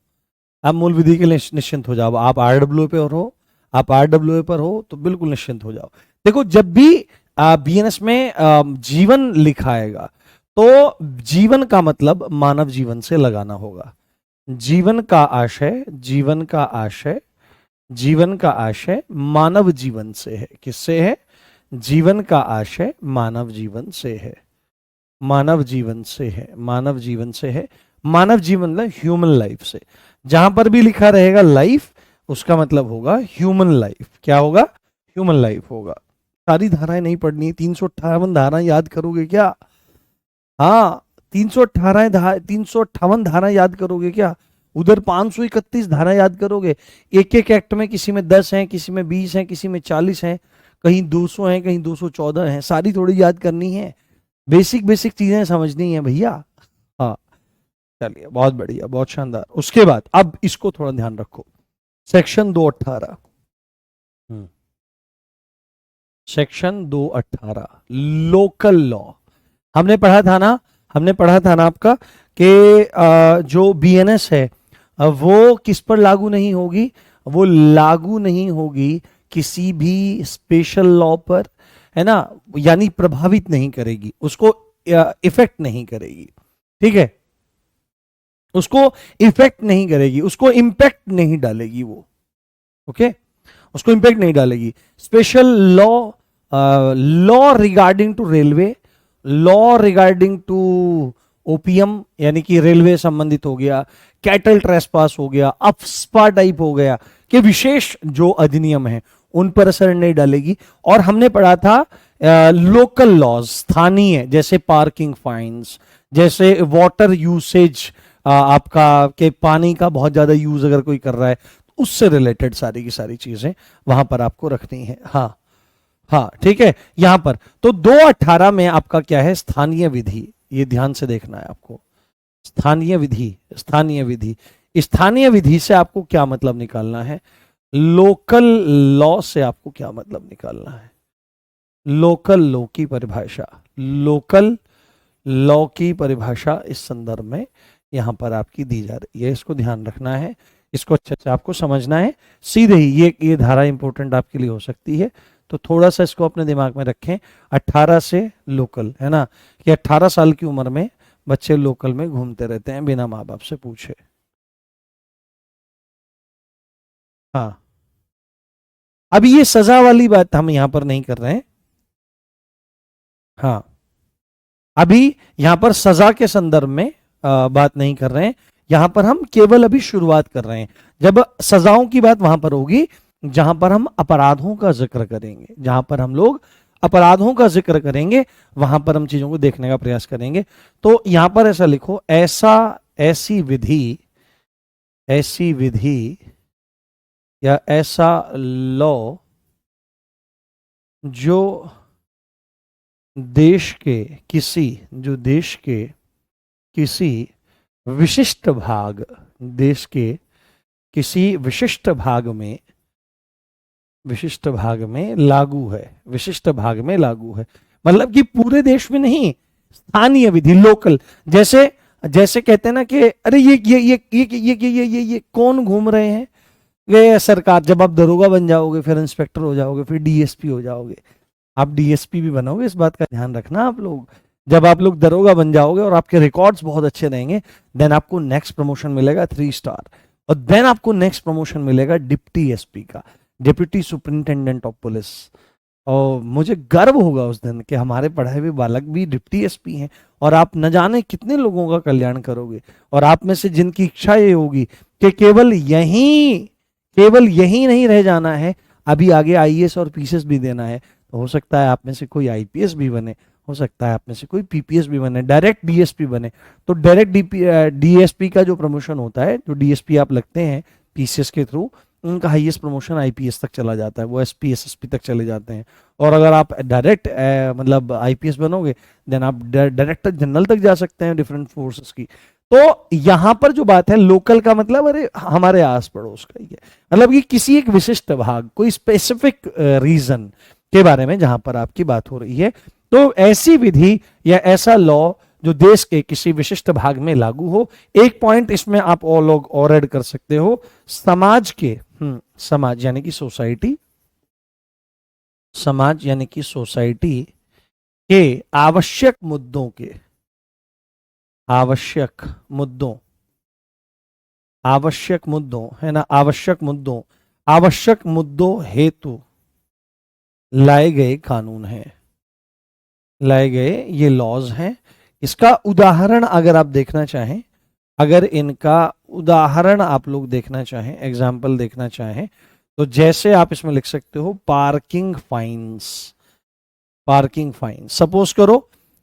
आप मूल विधि के लिए निश्चिंत हो जाओ। आप आरडब्ल्यू पे हो, आप आरडब्ल्यू पर हो तो बिल्कुल निश्चिंत हो जाओ। देखो जब भी बीएनएस में जीवन लिखा आएगा तो जीवन का मतलब मानव जीवन से लगाना होगा। जीवन का आशय, जीवन का आशय, जीवन का आशय मानव जीवन से है। किससे है? जीवन का आशय मानव जीवन से है, मानव जीवन से है, मानव जीवन से है। मानव जीवन मतलब ह्यूमन लाइफ से। जहां पर भी लिखा रहेगा लाइफ, उसका मतलब होगा ह्यूमन लाइफ। क्या होगा? ह्यूमन लाइफ होगा। सारी धाराएं नहीं पढ़नी है, 358 धाराएं याद करोगे क्या? हाँ, 358 धाराएं याद करोगे क्या? उधर 531 धाराएं याद करोगे? एक एक एक्ट में किसी में 10 हैं, किसी में 20 हैं, किसी में 40 हैं, कहीं 200 हैं, कहीं 214 हैं। सारी थोड़ी याद करनी है, बेसिक बेसिक चीजें समझनी है भैया। हाँ, चलिए बहुत बढ़िया, बहुत शानदार। उसके बाद अब इसको थोड़ा ध्यान रखो, सेक्शन 218। Section 218 local law. हमने पढ़ा था ना, आपका कि जो बीएनएस है वो किस पर लागू नहीं होगी, वो लागू नहीं होगी किसी भी स्पेशल लॉ पर, है ना, यानी प्रभावित नहीं करेगी, उसको इफेक्ट नहीं करेगी, ठीक है, उसको इफेक्ट नहीं करेगी, उसको इंपैक्ट नहीं डालेगी वो, ओके, उसको इंपैक्ट नहीं डालेगी। Special law, law regarding to railway, law regarding to OPM यानी कि रेलवे संबंधित हो गया, कैटल ट्रेसपास हो गया, अफस्पा टाइप हो गया, कि विशेष जो अधिनियम है उन पर असर नहीं डालेगी। और हमने पढ़ा था लोकल लॉज, स्थानीय, जैसे पार्किंग फाइन्स, जैसे वाटर यूसेज, आपका के पानी का बहुत ज्यादा यूज अगर कोई कर रहा है तो उससे रिलेटेड सारी की सारी चीजें वहां पर आपको रखनी है। हाँ हाँ ठीक है, यहां पर तो 218 में आपका क्या है, स्थानीय विधि, ये ध्यान से देखना है आपको। स्थानीय विधि, स्थानीय विधि, स्थानीय विधि से आपको क्या मतलब निकालना है, लोकल लॉ से आपको क्या मतलब निकालना है। लोकल लॉ की परिभाषा, लोकल लॉ की परिभाषा इस संदर्भ में यहां पर आपकी दी जा रही है, इसको ध्यान रखना है, इसको अच्छे से आपको समझना है। सीधे ही ये धारा इंपॉर्टेंट आपके लिए हो सकती है, तो थोड़ा सा इसको अपने दिमाग में रखें। 18 से लोकल, है ना, कि 18 साल की उम्र में बच्चे लोकल में घूमते रहते हैं बिना माँ बाप से पूछे। हाँ, अभी ये सजा वाली बात हम यहां पर नहीं कर रहे हैं। हाँ, अभी यहां पर सजा के संदर्भ में बात नहीं कर रहे हैं, यहां पर हम केवल अभी शुरुआत कर रहे हैं। जब सजाओं की बात वहां पर होगी जहां पर हम अपराधों का जिक्र करेंगे, जहां पर हम लोग अपराधों का जिक्र करेंगे वहां पर हम चीजों को देखने का प्रयास करेंगे। तो यहां पर ऐसा लिखो, ऐसी विधि, ऐसी विधि या ऐसा लॉ जो देश के किसी विशिष्ट भाग, देश के किसी विशिष्ट भाग में लागू है, विशिष्ट भाग में लागू है, मतलब कि पूरे देश में नहीं, स्थानीय विधि, लोकल। जैसे जैसे कहते हैं ना कि अरे ये कौन घूम रहे हैं, ये सरकार। जब आप दरोगा बन जाओगे, फिर इंस्पेक्टर हो जाओगे, फिर डीएसपी हो जाओगे, आप डीएसपी भी बनोगे, इस बात का ध्यान रखना आप लोग। जब आप लोग दरोगा बन जाओगे और आपके रिकॉर्ड्स बहुत अच्छे रहेंगे, देन आपको नेक्स्ट प्रमोशन मिलेगा 3 स्टार, और देन आपको नेक्स्ट प्रमोशन मिलेगा डिप्टी एसपी का, डिप्टी सुपरिंटेंडेंट ऑफ पुलिस। और मुझे गर्व होगा उस दिन कि हमारे पढ़े हुए बालक भी डिप्टी एसपी हैं, और आप न जाने कितने लोगों का कल्याण करोगे। और आप में से जिनकी इच्छा ये होगी कि केवल यही नहीं रह जाना है, अभी आगे आईएएस और पीसीएस भी देना है, तो हो सकता है आप में से कोई आईपीएस भी बने, हो सकता है आप में से कोई पीपीएस भी बने, डायरेक्ट डीएसपी बने। तो डायरेक्ट डीएसपी का जो प्रमोशन होता है, जो डीएसपी आप लगते हैं पीसीएस के थ्रू, उनका हाईएस्ट प्रमोशन आईपीएस तक चला जाता है, वो एसपी एसएसपी तक चले जाते हैं। और अगर आप डायरेक्ट मतलब आईपीएस बनोगे, देन आप डायरेक्टर जनरल तक जा सकते हैं डिफरेंट फोर्सेस की। तो यहां पर जो बात है लोकल का मतलब, अरे हमारे आस पड़ोस का ही है, मतलब कि किसी एक विशिष्ट भाग, कोई स्पेसिफिक रीजन के बारे में जहां पर आपकी बात हो रही है। तो ऐसी विधि या ऐसा लॉ जो देश के किसी विशिष्ट भाग में लागू हो। एक पॉइंट इसमें आप और लोग और ऐड कर सकते हो, समाज के समाज यानी कि सोसाइटी, समाज यानी कि सोसाइटी के आवश्यक मुद्दों के, आवश्यक मुद्दों है ना, आवश्यक मुद्दों हेतु लाए गए कानून हैं, लाए गए ये लॉज हैं। इसका उदाहरण अगर आप देखना चाहें, अगर इनका उदाहरण आप लोग देखना चाहें, एग्जाम्पल देखना चाहें, तो जैसे आप इसमें लिख सकते हो parking fines. Parking fine, suppose करो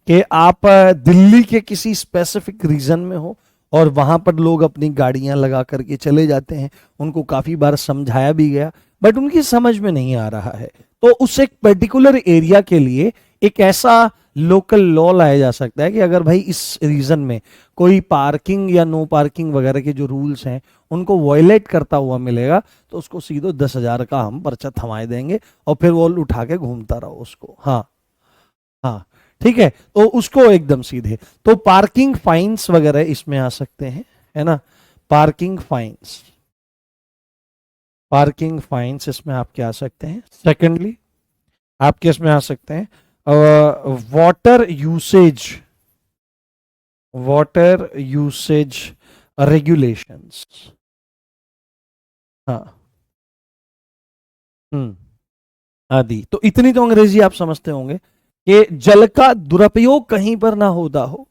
कि आप दिल्ली के किसी स्पेसिफिक रीजन में हो और वहां पर लोग अपनी गाड़ियां लगा करके चले जाते हैं, उनको काफी बार समझाया भी गया बट उनकी समझ में नहीं आ रहा है, तो उस एक पर्टिकुलर एरिया के लिए एक ऐसा लोकल लॉ लाया जा सकता है कि अगर भाई इस रीजन में कोई पार्किंग या नो पार्किंग वगैरह के जो रूल्स हैं उनको वॉयलेट करता हुआ मिलेगा तो उसको सीधे 10,000 का हम पर्चा थमाए देंगे और फिर वो उठा के घूमता रहो उसको। हाँ हाँ ठीक है, तो उसको एकदम सीधे, तो पार्किंग फाइन्स वगैरह इसमें आ सकते हैं, है ना, पार्किंग फाइन्स, पार्किंग फाइन्स इसमें आपके आ सकते हैं। सेकेंडली आपके इसमें आ सकते हैं water usage, water usage regulations. हाँ आदि, तो इतनी तो अंग्रेजी आप समझते होंगे कि जल का दुरुपयोग कहीं पर ना होता हो,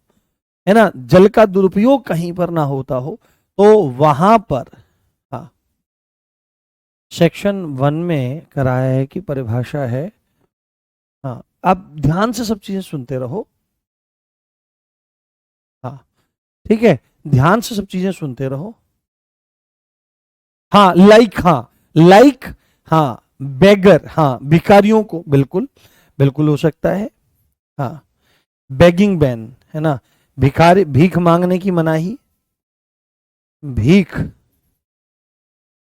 है ना, जल का दुरुपयोग कहीं पर ना होता हो तो वहां पर, हाँ सेक्शन 1 में कराया है कि परिभाषा है। हाँ आप ध्यान से सब चीजें सुनते रहो। हाँ ठीक है, ध्यान से सब चीजें सुनते रहो। हाँ लाइक, हाँ लाइक, हाँ बेगर, हाँ भिखारियों को, बिल्कुल बिल्कुल हो सकता है। हाँ बेगिंग बैन, है ना, भिखारी, भीख मांगने की मनाही, भीख,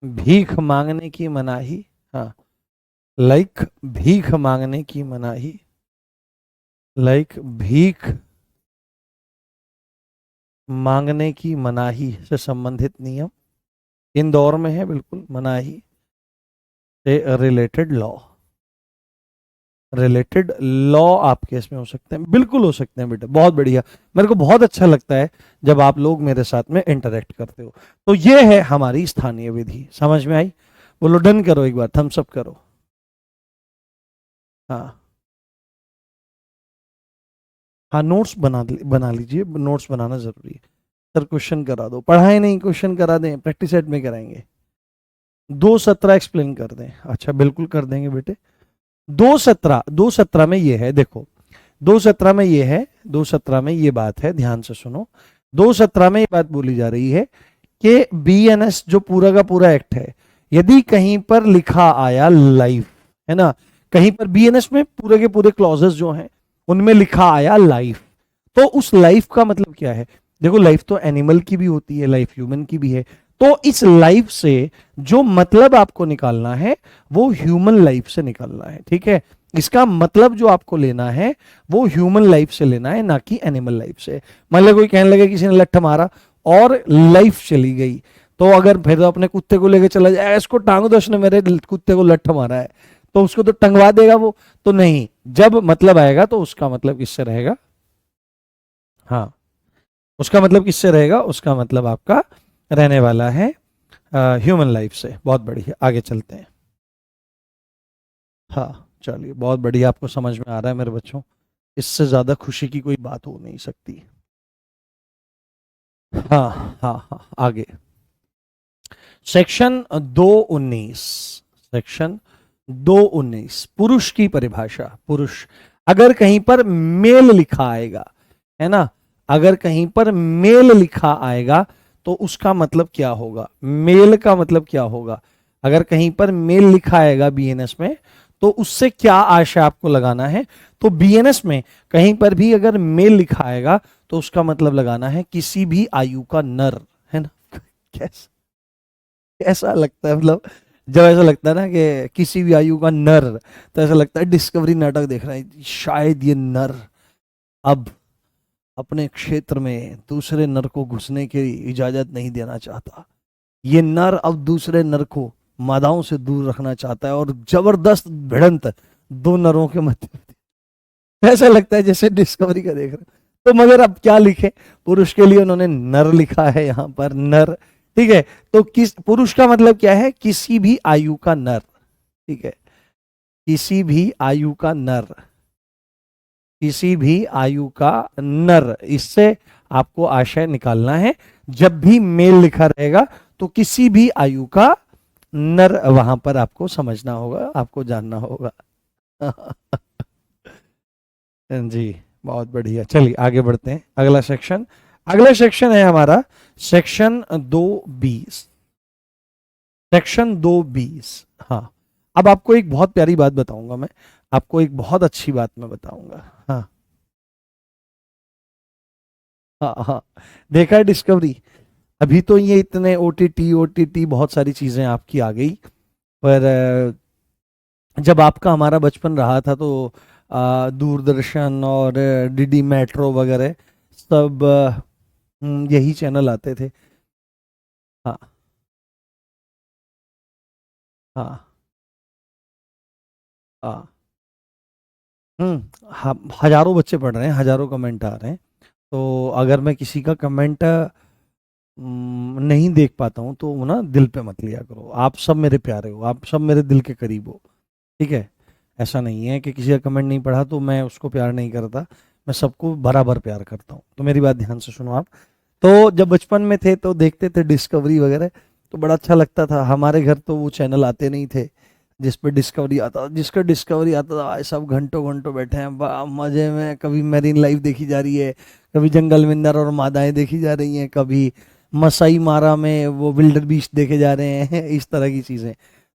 भीख मांगने की मनाही। हाँ लाइक भीख मांगने की मनाही, लाइक भीख मांगने की मनाही से संबंधित नियम इंदौर में है, बिल्कुल मनाही से रिलेटेड लॉ, रिलेटेड लॉ आपके इसमें हो सकते हैं, बिल्कुल हो सकते हैं बेटा, बहुत बढ़िया। मेरे को बहुत अच्छा लगता है जब आप लोग मेरे साथ में इंटरेक्ट करते हो। तो ये है हमारी स्थानीय विधि, समझ में आई? बोलो डन करो एक बार, थम्स अप करो। हाँ हाँ नोट्स बना लीजिए, नोट्स बनाना जरूरी है। सर क्वेश्चन करा दो, पढ़ाए नहीं क्वेश्चन करा दें, प्रैक्टिस सेट में कराएंगे। 2:17 एक्सप्लेन कर दें, अच्छा बिल्कुल कर देंगे बेटे। 2:17 में ये है, देखो 2:17 में ये है, 2:17 में ये बात है, ध्यान से सुनो। 2:17 में ये बात बोली जा रही है कि बीएनएस जो पूरा का पूरा एक्ट है, यदि कहीं पर लिखा आया लाइफ, है ना, कहीं पर बीएनएस में पूरे के पूरे क्लॉजेस जो हैं उनमें लिखा आया लाइफ, तो उस लाइफ का मतलब क्या है? देखो लाइफ तो एनिमल की भी होती है, लाइफ ह्यूमन की भी है, तो इस लाइफ से जो मतलब आपको निकालना है वो ह्यूमन लाइफ से निकालना है, ठीक है? इसका मतलब जो आपको लेना है वो ह्यूमन लाइफ से लेना है, ना कि एनिमल लाइफ से। मान लो कोई कहने लगे किसी ने लठ मारा और लाइफ चली गई, तो अगर फिर अपने कुत्ते को लेके चला जाए, इसको टांग दो, उसने मेरे कुत्ते को लठ मारा है, तो उसको तो टंगवा देगा वो? तो नहीं, जब मतलब आएगा तो उसका मतलब किससे रहेगा? हाँ उसका मतलब किससे रहेगा? उसका मतलब आपका रहने वाला है ह्यूमन लाइफ से। बहुत बढ़िया, आगे चलते हैं। हाँ चलिए, बहुत बढ़िया, आपको समझ में आ रहा है मेरे बच्चों, इससे ज्यादा खुशी की कोई बात हो नहीं सकती। हाँ हाँ हाँ आगे, सेक्शन 219, सेक्शन 219 पुरुष की परिभाषा। पुरुष, अगर कहीं पर मेल लिखा आएगा, है ना, अगर कहीं पर मेल लिखा आएगा तो उसका मतलब क्या होगा? मेल का मतलब क्या होगा? अगर कहीं पर मेल लिखा आएगा बीएनएस में तो उससे क्या आशय आपको लगाना है? तो बीएनएस में कहीं पर भी अगर मेल लिखा आएगा तो उसका मतलब लगाना है किसी भी आयु का नर, है ना? कैसा कैसा लगता है, मतलब जब ऐसा लगता है ना कि किसी भी आयु का नर, तो ऐसा लगता है डिस्कवरी नाटक देख रहे हैं, शायद ये नर अब अपने क्षेत्र में दूसरे नर को घुसने की इजाजत नहीं देना चाहता, ये नर अब दूसरे नर को मादाओं से दूर रखना चाहता है और जबरदस्त भिड़ंत दो नरों के मध्य। ऐसा लगता है जैसे डिस्कवरी का देख रहे हैं। तो मगर अब क्या लिखे? पुरुष के लिए उन्होंने नर लिखा है यहां पर, नर, ठीक है? तो किस पुरुष का मतलब क्या है? किसी भी आयु का नर, ठीक है, किसी भी आयु का नर, किसी भी आयु का नर, इससे आपको आशय निकालना है। जब भी मेल लिखा रहेगा तो किसी भी आयु का नर वहां पर आपको समझना होगा, आपको जानना होगा। जी बहुत बढ़िया, चलिए आगे बढ़ते हैं। अगला सेक्शन, अगला सेक्शन है हमारा सेक्शन 220, सेक्शन 220। हाँ अब आपको एक बहुत प्यारी बात बताऊंगा मैं, आपको एक बहुत अच्छी बात मैं बताऊंगा। हाँ हाँ हाँ, देखा है डिस्कवरी। अभी तो ये इतने ओटीटी ओटीटी बहुत सारी चीजें आपकी आ गई, पर जब आपका हमारा बचपन रहा था तो दूरदर्शन और डीडी मेट्रो वगैरह सब यही चैनल आते थे। हाँ हाँ हाँ। हजारों बच्चे पढ़ रहे हैं, हजारों कमेंट आ रहे हैं। तो अगर मैं किसी का कमेंट नहीं देख पाता हूँ तो वो ना दिल पे मत लिया करो। आप सब मेरे प्यारे हो, आप सब मेरे दिल के करीब हो, ठीक है। ऐसा नहीं है कि किसी का कमेंट नहीं पढ़ा तो मैं उसको प्यार नहीं करता। मैं सबको बराबर प्यार करता हूँ। तो मेरी बात ध्यान से सुनो आप। तो जब बचपन में थे तो देखते थे डिस्कवरी वगैरह, तो बड़ा अच्छा लगता था। हमारे घर तो वो चैनल आते नहीं थे जिस पे डिस्कवरी आता, जिसका डिस्कवरी आता था भाई सब घंटों घंटों बैठे हैं मजे में। कभी मैरीन लाइफ देखी जा रही है, कभी जंगल विंदर और मादाएं देखी जा रही हैं, कभी मसाई मारा में वो विल्डर बीस्ट देखे जा रहे हैं इस तरह की चीजें।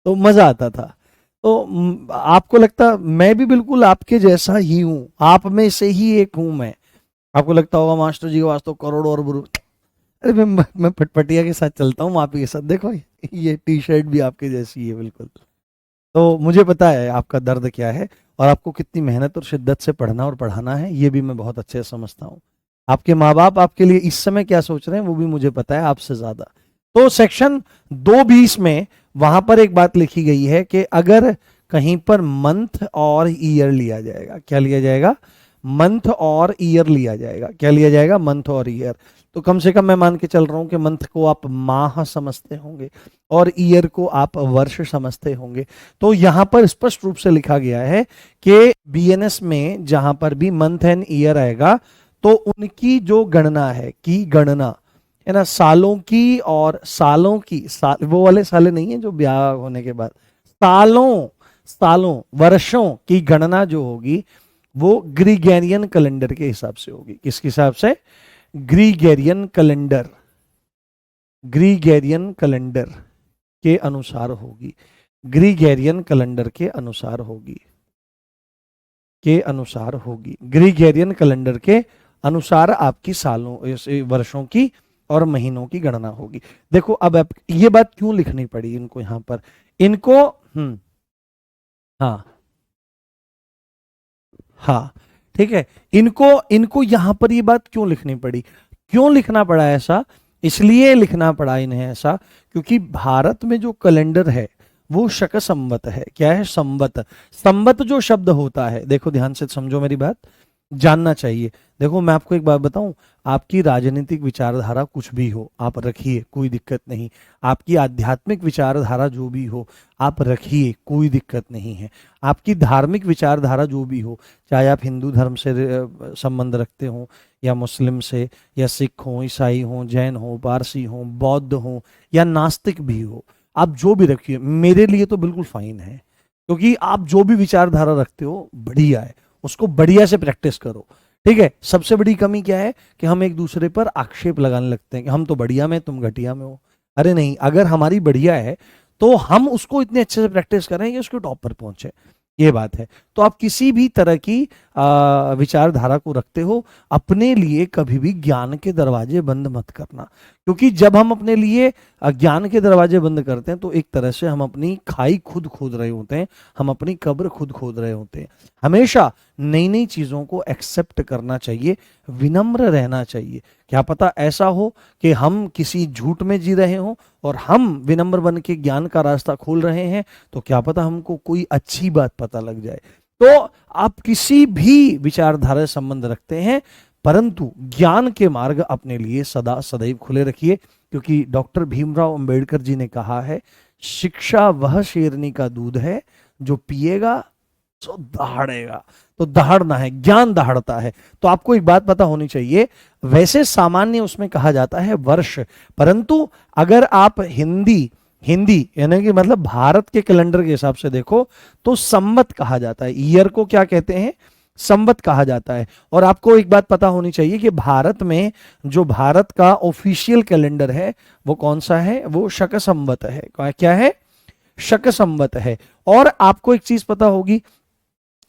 तो मजा आता था। तो आपको लगता मैं भी बिल्कुल आपके जैसा ही हूँ, आप में से ही एक हूँ मैं। आपको लगता होगा मास्टर जी के पास तो करोड़ों और बुरु, अरे मैं पटपटिया के साथ चलता हूँ, आप ही के साथ देखो ये टी शर्ट भी आपके जैसी है बिल्कुल। तो मुझे पता है आपका दर्द क्या है, और आपको कितनी मेहनत और शिद्दत से पढ़ना और पढ़ाना है ये भी मैं बहुत अच्छे से समझता हूँ। आपके माँ बाप आपके लिए इस समय क्या सोच रहे हैं वो भी मुझे पता है आपसे ज्यादा। तो सेक्शन 220 में वहां पर एक बात लिखी गई है कि अगर कहीं पर मंथ और ईयर लिया जाएगा, क्या लिया जाएगा? मंथ और ईयर लिया जाएगा। क्या लिया जाएगा? मंथ और ईयर। तो कम से कम मैं मान के चल रहा हूं कि मंथ को आप माह समझते होंगे और ईयर को आप वर्ष समझते होंगे। तो यहां पर स्पष्ट रूप से लिखा गया है कि बीएनएस में जहां पर भी मंथ एंड ईयर आएगा तो उनकी जो गणना है, की गणना है ना, सालों की और सालों की, वो वाले साले नहीं है जो ब्याह होने के बाद, सालों, सालों वर्षों की गणना जो होगी वो ग्रीगेरियन कैलेंडर के हिसाब से होगी। किसके हिसाब से? ग्रीगेरियन कैलेंडर, ग्रीगेरियन कैलेंडर के अनुसार होगी। ग्रीगेरियन कैलेंडर के अनुसार होगी, के अनुसार होगी। ग्रीगेरियन कैलेंडर के अनुसार आपकी सालों वर्षों की और महीनों की गणना होगी। देखो अब आप ये बात क्यों लिखनी पड़ी इनको यहां पर, इनको हाँ हाँ ठीक है। इनको इनको यहां पर ये बात क्यों लिखनी पड़ी? क्यों लिखना पड़ा ऐसा? इसलिए लिखना पड़ा इन्हें ऐसा क्योंकि भारत में जो कैलेंडर है वो शक संवत है। क्या है? संवत। संवत जो शब्द होता है, देखो ध्यान से समझो मेरी बात, जानना चाहिए। देखो मैं आपको एक बात बताऊं, आपकी राजनीतिक विचारधारा कुछ भी हो आप रखिए, कोई दिक्कत नहीं। आपकी आध्यात्मिक विचारधारा जो भी हो आप रखिए, कोई दिक्कत नहीं है। आपकी धार्मिक विचारधारा जो भी हो, चाहे आप हिंदू धर्म से संबंध रखते हो या मुस्लिम से, या सिख हो, ईसाई हो, जैन हो, पारसी हो, बौद्ध हो या नास्तिक भी हो, आप जो भी रखिए मेरे लिए तो बिल्कुल फाइन है। क्योंकि आप जो भी विचारधारा रखते हो बढ़िया है, उसको बढ़िया से प्रैक्टिस करो। ठीक है। सबसे बड़ी कमी क्या है कि हम एक दूसरे पर आक्षेप लगाने लगते हैं कि हम तो बढ़िया में तुम घटिया में हो। अरे नहीं, अगर हमारी बढ़िया है तो हम उसको इतने अच्छे से प्रैक्टिस करें कि उसके टॉप पर पहुंचे। ये बात है। तो आप किसी भी तरह की विचारधारा को रखते हो, अपने लिए कभी भी ज्ञान के दरवाजे बंद मत करना। क्योंकि जब हम अपने लिए ज्ञान के दरवाजे बंद करते हैं तो एक तरह से हम अपनी खाई खुद खोद रहे होते हैं, हम अपनी कब्र खुद खोद रहे होते हैं। हमेशा नई नई चीजों को एक्सेप्ट करना चाहिए, विनम्र रहना चाहिए। क्या पता ऐसा हो कि हम किसी झूठ में जी रहे हो और हम विनम्र बन के ज्ञान का रास्ता खोल रहे हैं, तो क्या पता हमको कोई अच्छी बात पता लग जाए। तो आप किसी भी विचारधारा से संबंध रखते हैं, परंतु ज्ञान के मार्ग अपने लिए सदा सदैव खुले रखिए। क्योंकि डॉक्टर भीमराव अंबेडकर जी ने कहा है, शिक्षा वह शेरनी का दूध है जो पिएगा सो दहाड़ेगा। तो दहाड़ना है, ज्ञान दहाड़ता है। तो आपको एक बात पता होनी चाहिए, वैसे सामान्य उसमें कहा जाता है वर्ष, परंतु अगर आप हिंदी हिंदी यानी कि मतलब भारत के कैलेंडर के हिसाब से देखो तो संवत कहा जाता है। ईयर को क्या कहते हैं? संवत कहा जाता है। और आपको एक बात पता होनी चाहिए कि भारत में जो भारत का ऑफिशियल कैलेंडर है वो कौन सा है? वो शक संवत है। क्या है? शक संवत है। और आपको एक चीज पता होगी,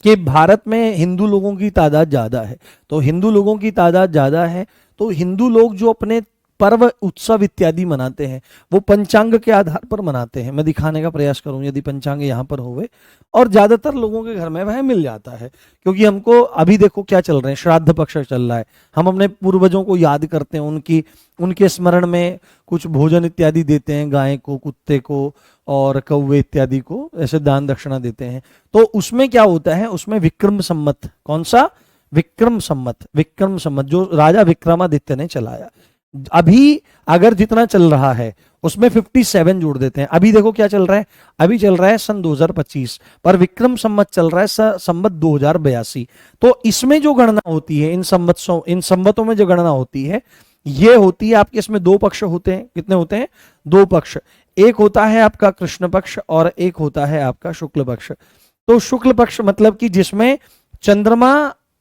कि भारत में हिंदू लोगों की तादाद ज्यादा है, तो हिंदू लोगों की तादाद ज्यादा है तो हिंदू लोग जो अपने पर्व उत्सव इत्यादि मनाते हैं वो पंचांग के आधार पर मनाते हैं। मैं दिखाने का प्रयास करूं यदि पंचांग यहाँ पर होवे, और ज्यादातर लोगों के घर में वह मिल जाता है, क्योंकि हमको अभी देखो क्या चल रहे हैं, श्राद्ध पक्ष चल रहा है, हम अपने पूर्वजों को याद करते हैं, उनके स्मरण में कुछ भोजन इत्यादि देते हैं, गाय को, कुत्ते को और कौवे इत्यादि को ऐसे दान दक्षिणा देते हैं। तो उसमें क्या होता है, उसमें विक्रम संवत, कौन सा, विक्रम संवत, विक्रम संवत जो राजा विक्रमादित्य ने चलाया, अभी अगर जितना चल रहा है उसमें 57 जोड़ देते हैं। अभी देखो क्या चल रहा है, अभी चल रहा है सन 2025, पर विक्रम संवत चल रहा है संवत 2082। तो इसमें जो गणना होती है, इन संवतों में जो गणना होती है, ये होती है आपके, इसमें दो पक्ष होते हैं, कितने होते हैं, दो पक्ष, एक होता है आपका कृष्ण पक्ष और एक होता है आपका शुक्ल पक्ष। तो शुक्ल पक्ष मतलब कि जिसमें चंद्रमा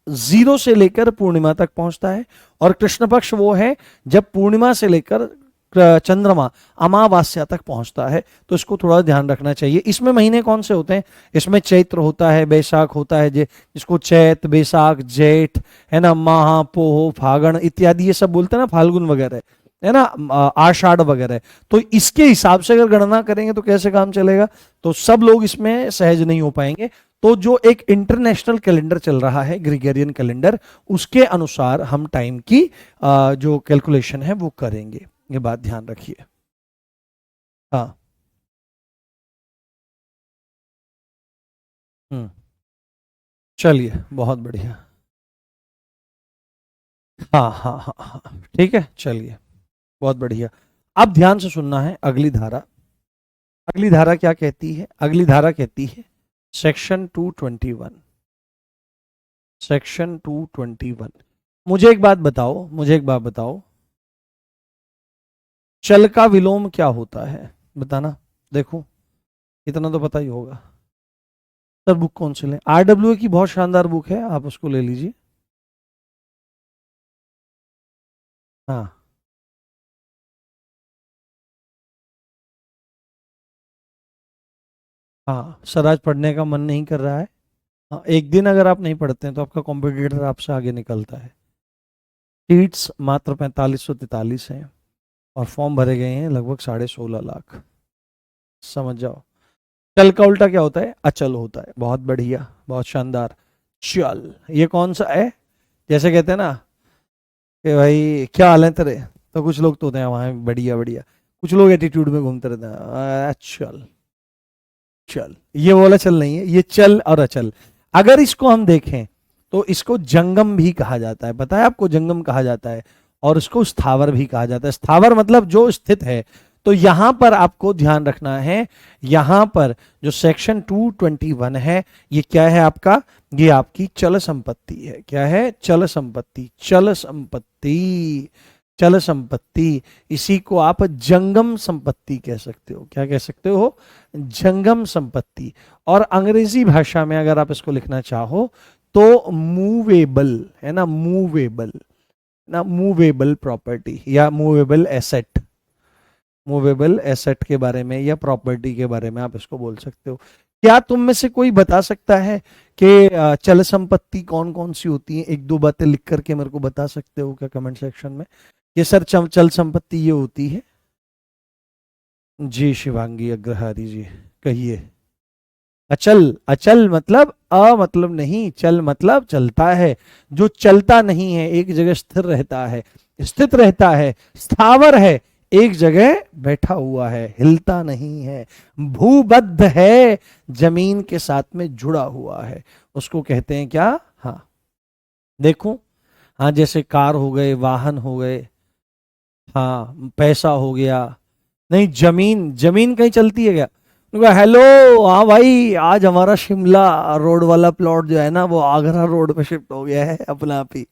0 से लेकर पूर्णिमा तक पहुंचता है, और कृष्ण पक्ष वो है जब पूर्णिमा से लेकर चंद्रमा अमावास्या तक पहुंचता है। तो इसको थोड़ा ध्यान रखना चाहिए। इसमें महीने कौन से होते हैं, इसमें चैत्र होता है, बैसाख होता है, जिसको चैत, बैसाख, जेठ, है ना, माह, पोह, फागण इत्यादि ये सब बोलते हैं ना, फाल्गुन वगैरह, है ना, आषाढ़ वगैरह। तो इसके हिसाब से अगर गणना करेंगे तो कैसे काम चलेगा, तो सब लोग इसमें सहज नहीं हो पाएंगे। तो जो एक इंटरनेशनल कैलेंडर चल रहा है, ग्रिगोरियन कैलेंडर, उसके अनुसार हम टाइम की जो कैलकुलेशन है वो करेंगे, ये बात ध्यान रखिए। हाँ, चलिए बहुत बढ़िया। हाँ हाँ हाँ हाँ, ठीक है, चलिए बहुत बढ़िया। अब ध्यान से सुनना है अगली धारा। अगली धारा क्या कहती है, अगली धारा कहती है सेक्शन 221, सेक्शन 221। मुझे एक बात बताओ, मुझे एक बात बताओ, चल का विलोम क्या होता है, बताना। देखो इतना तो पता ही होगा। सर बुक कौन से लें, आरडब्ल्यू की बहुत शानदार बुक है, आप उसको ले लीजिए। हाँ हाँ, सर आज पढ़ने का मन नहीं कर रहा है। हाँ, एक दिन अगर आप नहीं पढ़ते हैं तो आपका कॉम्पिटिटर आपसे आगे निकलता है। सीट्स मात्र 4543 हैं और फॉर्म भरे गए हैं लगभग 16.5 लाख। समझ जाओ। चल का उल्टा क्या होता है, अचल होता है। बहुत बढ़िया, बहुत शानदार। चल ये कौन सा है, जैसे कहते हैं ना कि भाई क्या हाल है तेरे, तो कुछ लोग तो होते हैं वहां बढ़िया बढ़िया, कुछ लोग एटीट्यूड में घूमते रहते हैं, चल चल, ये वाला चल नहीं है, ये चल और अचल। अगर इसको हम देखें तो इसको जंगम भी कहा जाता है, पता है आपको, जंगम कहा जाता है, और इसको स्थावर भी कहा जाता है। स्थावर मतलब जो स्थित है। तो यहां पर आपको ध्यान रखना है, यहां पर जो सेक्शन 221 है, ये क्या है आपका, ये आपकी चल संपत्ति है। क्या है, चल संपत्ति, चल संपत्ति, चल संपत्ति। इसी को आप जंगम संपत्ति कह सकते हो। क्या कह सकते हो, जंगम संपत्ति। और अंग्रेजी भाषा में अगर आप इसको लिखना चाहो तो मूवेबल, है ना, मूवेबल ना, मूवेबल प्रॉपर्टी या मूवेबल एसेट, मूवेबल एसेट के बारे में या प्रॉपर्टी के बारे में आप इसको बोल सकते हो। क्या तुम में से कोई बता सकता है कि चल संपत्ति कौन कौन सी होती है, एक दो बातें लिख करके मेरे को बता सकते हो क्या कमेंट सेक्शन में, ये सर चल संपत्ति ये होती है। जी शिवांगी अग्रहारी जी, कहिए। अचल, अचल मतलब अ मतलब नहीं, चल मतलब चलता है, जो चलता नहीं है, एक जगह स्थिर रहता है, स्थित रहता है, स्थावर है, एक जगह बैठा हुआ है, हिलता नहीं है, भूबद्ध है, जमीन के साथ में जुड़ा हुआ है, उसको कहते हैं क्या। हाँ देखो, हाँ जैसे कार हो गए, वाहन हो गए, हाँ पैसा हो गया। नहीं, जमीन, जमीन कहीं चलती है क्या, हेलो, हाँ भाई आज हमारा शिमला रोड वाला प्लॉट जो है ना वो आगरा रोड पे शिफ्ट हो गया है अपना आप ही।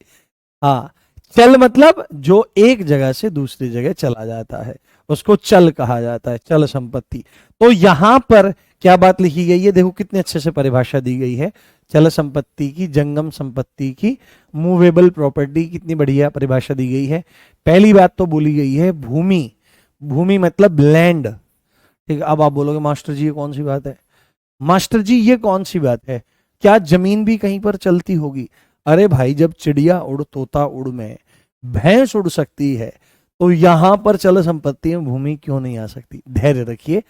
हाँ, चल मतलब जो एक जगह से दूसरी जगह चला जाता है, उसको चल कहा जाता है, चल संपत्ति। तो यहां पर क्या बात लिखी गई है, देखो कितने अच्छे से परिभाषा दी गई है चल संपत्ति की, जंगम संपत्ति की, मूवेबल प्रॉपर्टी, कितनी बढ़िया परिभाषा दी गई है। पहली बात तो बोली गई है भूमि, भूमि मतलब लैंड। ठीक है, अब आप बोलोगे मास्टर जी ये कौन सी बात है, मास्टर जी ये कौन सी बात है, क्या जमीन भी कहीं पर चलती होगी? अरे भाई, जब चिड़िया उड़, तोता उड़ में भैंस उड़ सकती है, तो यहां पर चल संपत्ति में भूमि क्यों नहीं आ सकती? धैर्य रखिए।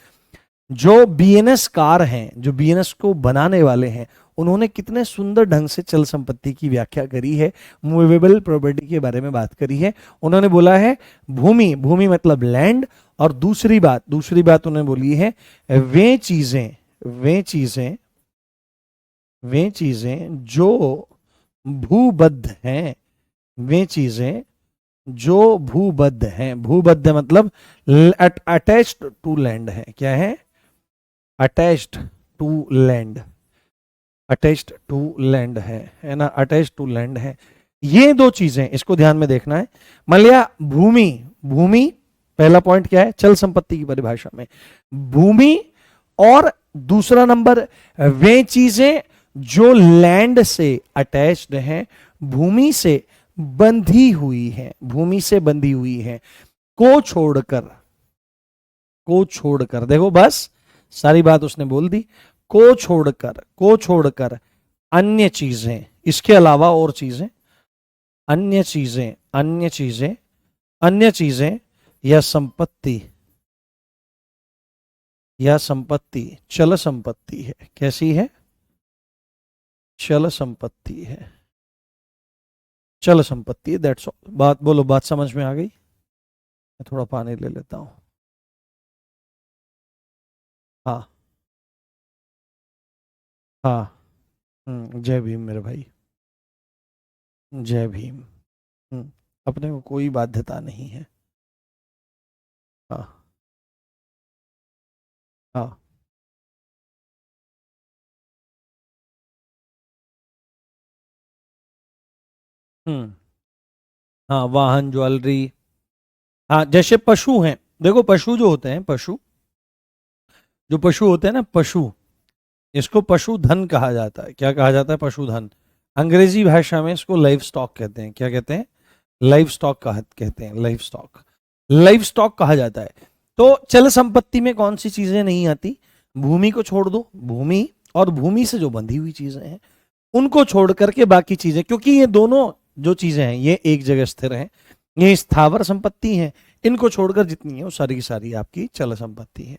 जो बीएनएस कार हैं, जो बीएनएस को बनाने वाले हैं, उन्होंने कितने सुंदर ढंग से चल संपत्ति की व्याख्या करी है, मूवेबल प्रॉपर्टी के बारे में बात करी है। उन्होंने बोला है भूमि, भूमि मतलब लैंड, और दूसरी बात उन्होंने बोली है वे चीजें, वे चीजें, वे चीजें जो भूबद्ध हैं, वे चीजें जो भूबद्ध हैं, भूबद्ध मतलब अटैच्ड टू लैंड है। क्या है? Attached to land, attached to land है ना, अटैच्ड टू लैंड है। ये दो चीजें इसको ध्यान में देखना है। मान लिया भूमि, भूमि पहला पॉइंट क्या है चल संपत्ति की परिभाषा में, भूमि, और दूसरा नंबर वे चीजें जो लैंड से अटैच्ड हैं, भूमि से बंधी हुई है, भूमि से बंधी हुई है, को छोड़कर, को छोड़कर, देखो बस सारी बात उसने बोल दी, को छोड़कर, को छोड़कर अन्य चीजें, इसके अलावा और चीजें, अन्य चीजें, अन्य चीजें, अन्य चीजें या संपत्ति, या संपत्ति चल संपत्ति है। कैसी है? चल संपत्ति है, चल संपत्ति, दैट्स ऑल। बात बोलो, बात समझ में आ गई? मैं थोड़ा पानी ले लेता हूं। हाँ, हाँ। जय भीम मेरे भाई, जय भीम। अपने को कोई बाध्यता नहीं है। हाँ, हाँ। हम्म। हाँ, वाहन, ज्वेलरी। हाँ, जैसे पशु हैं, देखो पशु जो होते हैं, पशु, जो पशु होते हैं ना, पशु, इसको पशुधन कहा जाता है। क्या कहा जाता है? पशुधन। अंग्रेजी भाषा में इसको लाइव स्टॉक कहते हैं। क्या कहते हैं? लाइव स्टॉक कहते हैं, लाइव स्टॉक, लाइव स्टॉक कहा जाता है। तो चल संपत्ति में कौन सी चीजें नहीं आती? भूमि को छोड़ दो, भूमि और भूमि से जो बंधी हुई चीजें हैं उनको छोड़ करके बाकी चीजें, क्योंकि ये दोनों जो चीजें हैं ये एक जगह स्थिर हैं, ये स्थावर संपत्ति है, इनको छोड़कर जितनी है वो सारी की सारी आपकी चल संपत्ति है।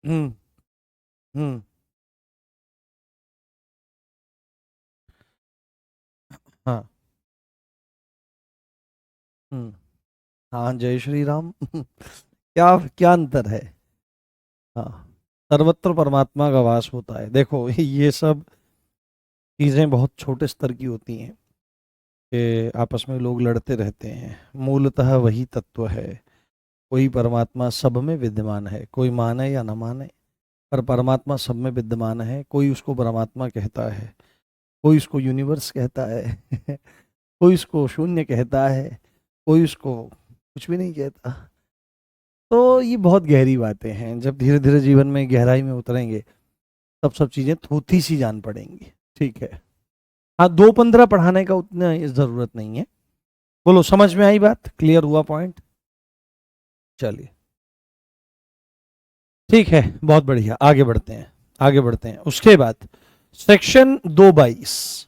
हम्म। हम्म। हाँ। हम्म। हाँ, जय श्री राम। क्या क्या अंतर है? हाँ, सर्वत्र परमात्मा का वास होता है। देखो ये सब चीजें बहुत छोटे स्तर की होती हैं कि आपस में लोग लड़ते रहते हैं, मूलतः वही तत्व है। कोई परमात्मा सब में विद्यमान है, कोई माने या न माने, पर परमात्मा सब में विद्यमान है। कोई उसको परमात्मा कहता है, कोई उसको यूनिवर्स कहता है, कोई उसको शून्य कहता है, कोई उसको कुछ भी नहीं कहता। तो ये बहुत गहरी बातें हैं, जब धीरे धीरे जीवन में गहराई में उतरेंगे तब सब चीजें थोथी सी जान पड़ेंगी। ठीक है। हाँ, 2:15 पढ़ाने का उतना जरूरत नहीं है। बोलो, समझ में आई बात? क्लियर हुआ पॉइंट? चलिए, ठीक है, बहुत बढ़िया, आगे बढ़ते हैं, आगे बढ़ते हैं। उसके बाद सेक्शन 222,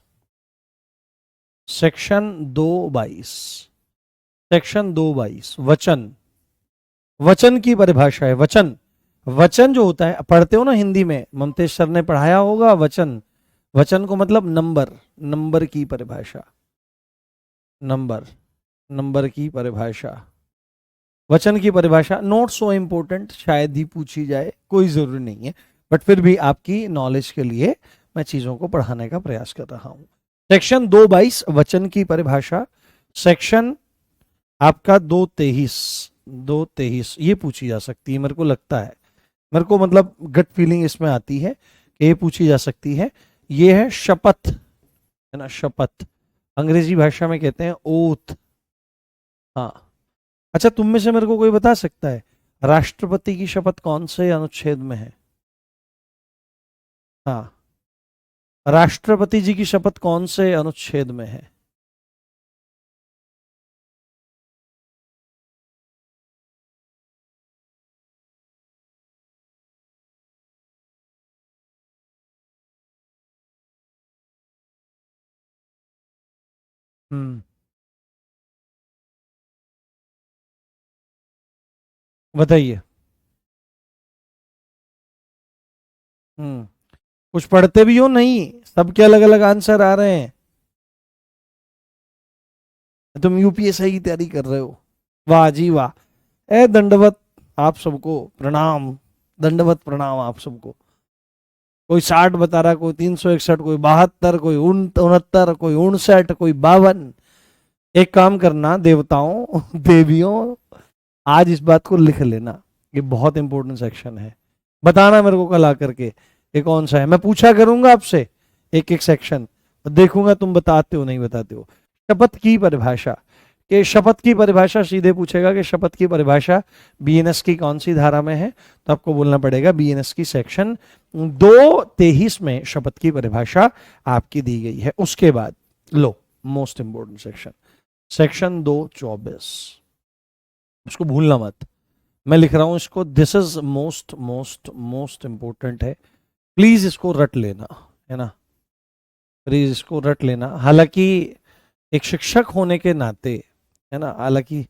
सेक्शन 222, सेक्शन 222 वचन, वचन की परिभाषा है। वचन, वचन जो होता है, पढ़ते हो ना हिंदी में, ममतेश सर ने पढ़ाया होगा वचन, वचन को मतलब नंबर, नंबर की परिभाषा, नंबर, नंबर की परिभाषा, वचन की परिभाषा नॉट सो इम्पोर्टेंट, शायद ही पूछी जाए, कोई जरूरी नहीं है, बट फिर भी आपकी नॉलेज के लिए मैं चीजों को पढ़ाने का प्रयास कर रहा हूं। सेक्शन 222 वचन की परिभाषा, सेक्शन आपका 223, 223 ये पूछी जा सकती है, मेरे को लगता है, मेरे को मतलब गट फीलिंग इसमें आती है कि ये पूछी जा सकती है। ये है शपथ, है ना, शपथ, अंग्रेजी भाषा में कहते हैं ओथ। हाँ। अच्छा, तुम में से मेरे को कोई बता सकता है राष्ट्रपति की शपथ कौन से अनुच्छेद में है? हाँ, राष्ट्रपति जी की शपथ कौन से अनुच्छेद में है? हम्म, बताइए। हम्म, कुछ पढ़ते भी हो नहीं, सबके अलग अलग आंसर आ रहे हैं। तुम यूपीएससी की तैयारी कर रहे हो, वाह जी वाह। ए दंडवत आप सबको प्रणाम, दंडवत प्रणाम आप सबको। कोई 60 बता रहा, कोई 361, कोई 72, कोई 69, कोई 59, कोई 52। एक काम करना देवताओं देवियों, आज इस बात को लिख लेना, ये बहुत इंपॉर्टेंट सेक्शन है। बताना मेरे को कल आकर के ये कौन सा है, मैं पूछा करूंगा आपसे एक एक सेक्शन, और देखूंगा तुम बताते हो नहीं बताते हो। शपथ की परिभाषा, कि शपथ की परिभाषा सीधे पूछेगा कि शपथ की परिभाषा बीएनएस की कौन सी धारा में है, तो आपको बोलना पड़ेगा बीएनएस की सेक्शन 223 में शपथ की परिभाषा आपकी दी गई है। उसके बाद लो, मोस्ट इंपोर्टेंट सेक्शन, सेक्शन 224, उसको भूलना मत। मैं लिख रहा हूं इसको, this is most most most important है, प्लीज इसको रट लेना, है ना, प्लीज इसको रट लेना। हालांकि एक शिक्षक होने के नाते, है ना, हालांकि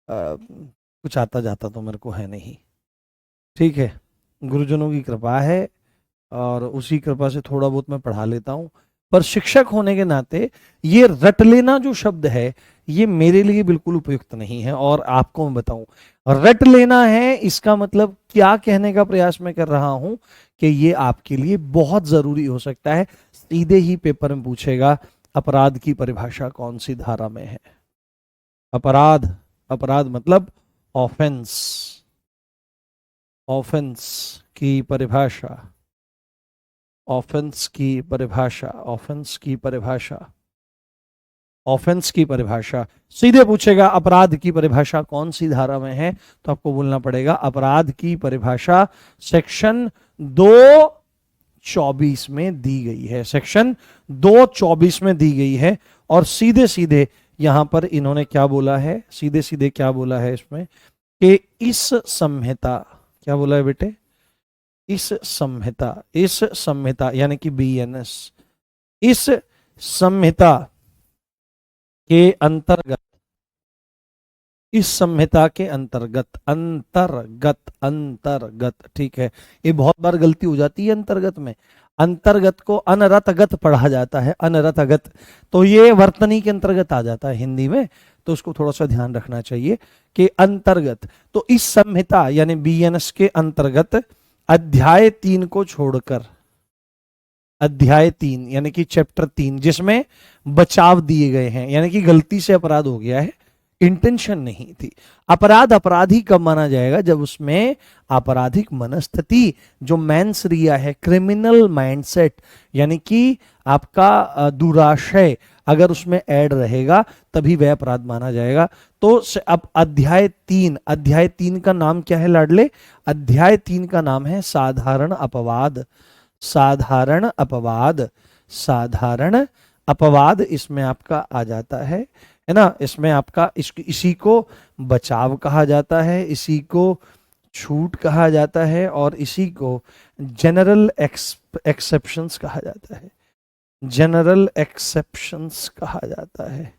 कुछ आता जाता तो मेरे को है नहीं, ठीक है, गुरुजनों की कृपा है, और उसी कृपा से थोड़ा बहुत मैं पढ़ा लेता हूँ। पर शिक्षक होने के नाते ये रट लेना जो शब्द है, ये मेरे लिए बिल्कुल उपयुक्त नहीं है। और आपको मैं बताऊं, रट लेना है इसका मतलब क्या कहने का प्रयास मैं कर रहा हूं, कि ये आपके लिए बहुत जरूरी हो सकता है। सीधे ही पेपर में पूछेगा, अपराध की परिभाषा कौन सी धारा में है। अपराध, अपराध मतलब ऑफेंस, ऑफेंस की परिभाषा, ऑफेंस की परिभाषा, ऑफेंस की परिभाषा, ऑफेंस की परिभाषा सीधे पूछेगा अपराध की परिभाषा कौन सी धारा में है, तो आपको बोलना पड़ेगा अपराध की परिभाषा सेक्शन 224 में दी गई है, सेक्शन 224 में दी गई है। और सीधे सीधे यहां पर इन्होंने क्या बोला है, सीधे सीधे क्या बोला है इसमें, कि इस संहिता, क्या बोला है बेटे, इस संहिता, इस संहिता यानी कि बीएनएस, इस संहिता के अंतर्गत, इस संहिता के अंतर्गत, अंतर्गत, अंतर्गत, ठीक है, ये बहुत बार गलती हो जाती है अंतर्गत में, अंतर्गत को अनरतगत पढ़ा जाता है, अनरतगत, तो ये वर्तनी के अंतर्गत आ जाता है हिंदी में, तो उसको थोड़ा सा ध्यान रखना चाहिए कि अंतर्गत। तो इस संहिता यानी बीएनएस के अंतर्गत अध्याय 3 को छोड़कर, अध्याय 3 यानी कि चैप्टर 3 जिसमें बचाव दिए गए हैं, यानी कि गलती से अपराध हो गया है, इंटेंशन नहीं थी। अपराध अपराधी कब माना जाएगा, जब उसमें आपराधिक मनस्थिति, जो मैंसरिया है, क्रिमिनल माइंडसेट, यानी कि आपका दुराशय अगर उसमें ऐड रहेगा, तभी वह अपराध माना जाएगा। तो अब अध्याय 3, अध्याय 3 का नाम क्या है लाडले, अध्याय 3 का नाम है साधारण अपवाद, साधारण अपवाद, साधारण अपवाद इसमें आपका आ जाता है ना, इसमें आपका इसी को बचाव कहा जाता है, इसी को छूट कहा जाता है, और इसी को जनरल एक्सेप्शंस कहा जाता है, जनरल एक्सेप्शंस कहा जाता है,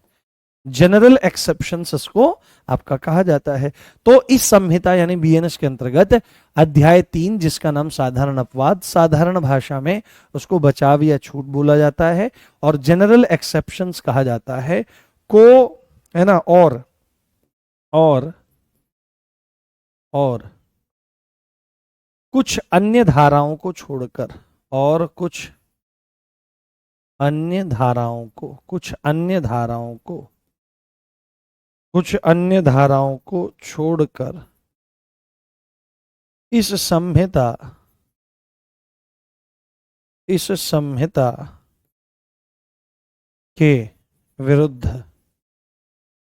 जनरल एक्सेप्शंस को आपका कहा जाता है। तो इस संहिता यानी बीएनएस के अंतर्गत अध्याय 3 जिसका नाम साधारण अपवाद, साधारण भाषा में उसको बचाव या छूट बोला जाता है, और जनरल एक्सेप्शंस कहा जाता है को, है ना, और और कुछ अन्य धाराओं को छोड़कर, और कुछ अन्य धाराओं को, कुछ अन्य धाराओं को, कुछ अन्य धाराओं को छोड़कर इस संहिता, इस संहिता के विरुद्ध,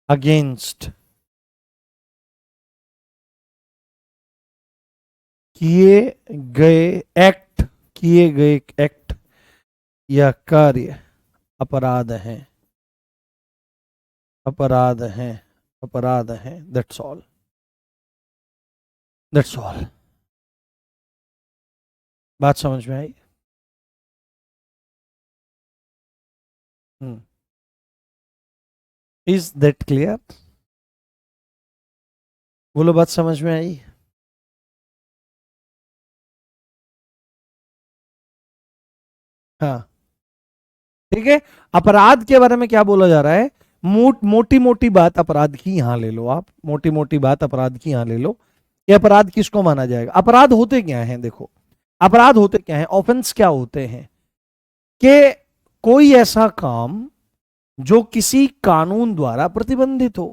अगेंस्ट किए गए एक्ट, किए गए एक्ट या कार्य अपराध हैं, अपराध हैं, अपराध हैं, दैट्स ऑल, दैट्स ऑल। बात समझ में आई? हम्म, इज दैट क्लियर? बोलो, बात समझ में आई? हाँ, ठीक है। अपराध के बारे में क्या बोला जा रहा है? मोटी मोटी बात अपराध की यहां ले लो आप, मोटी मोटी बात अपराध की यहां ले लो। ये अपराध किसको माना जाएगा? अपराध होते क्या हैं? देखो, अपराध होते क्या हैं, ऑफेंस क्या होते हैं? कि कोई ऐसा काम जो किसी कानून द्वारा प्रतिबंधित हो,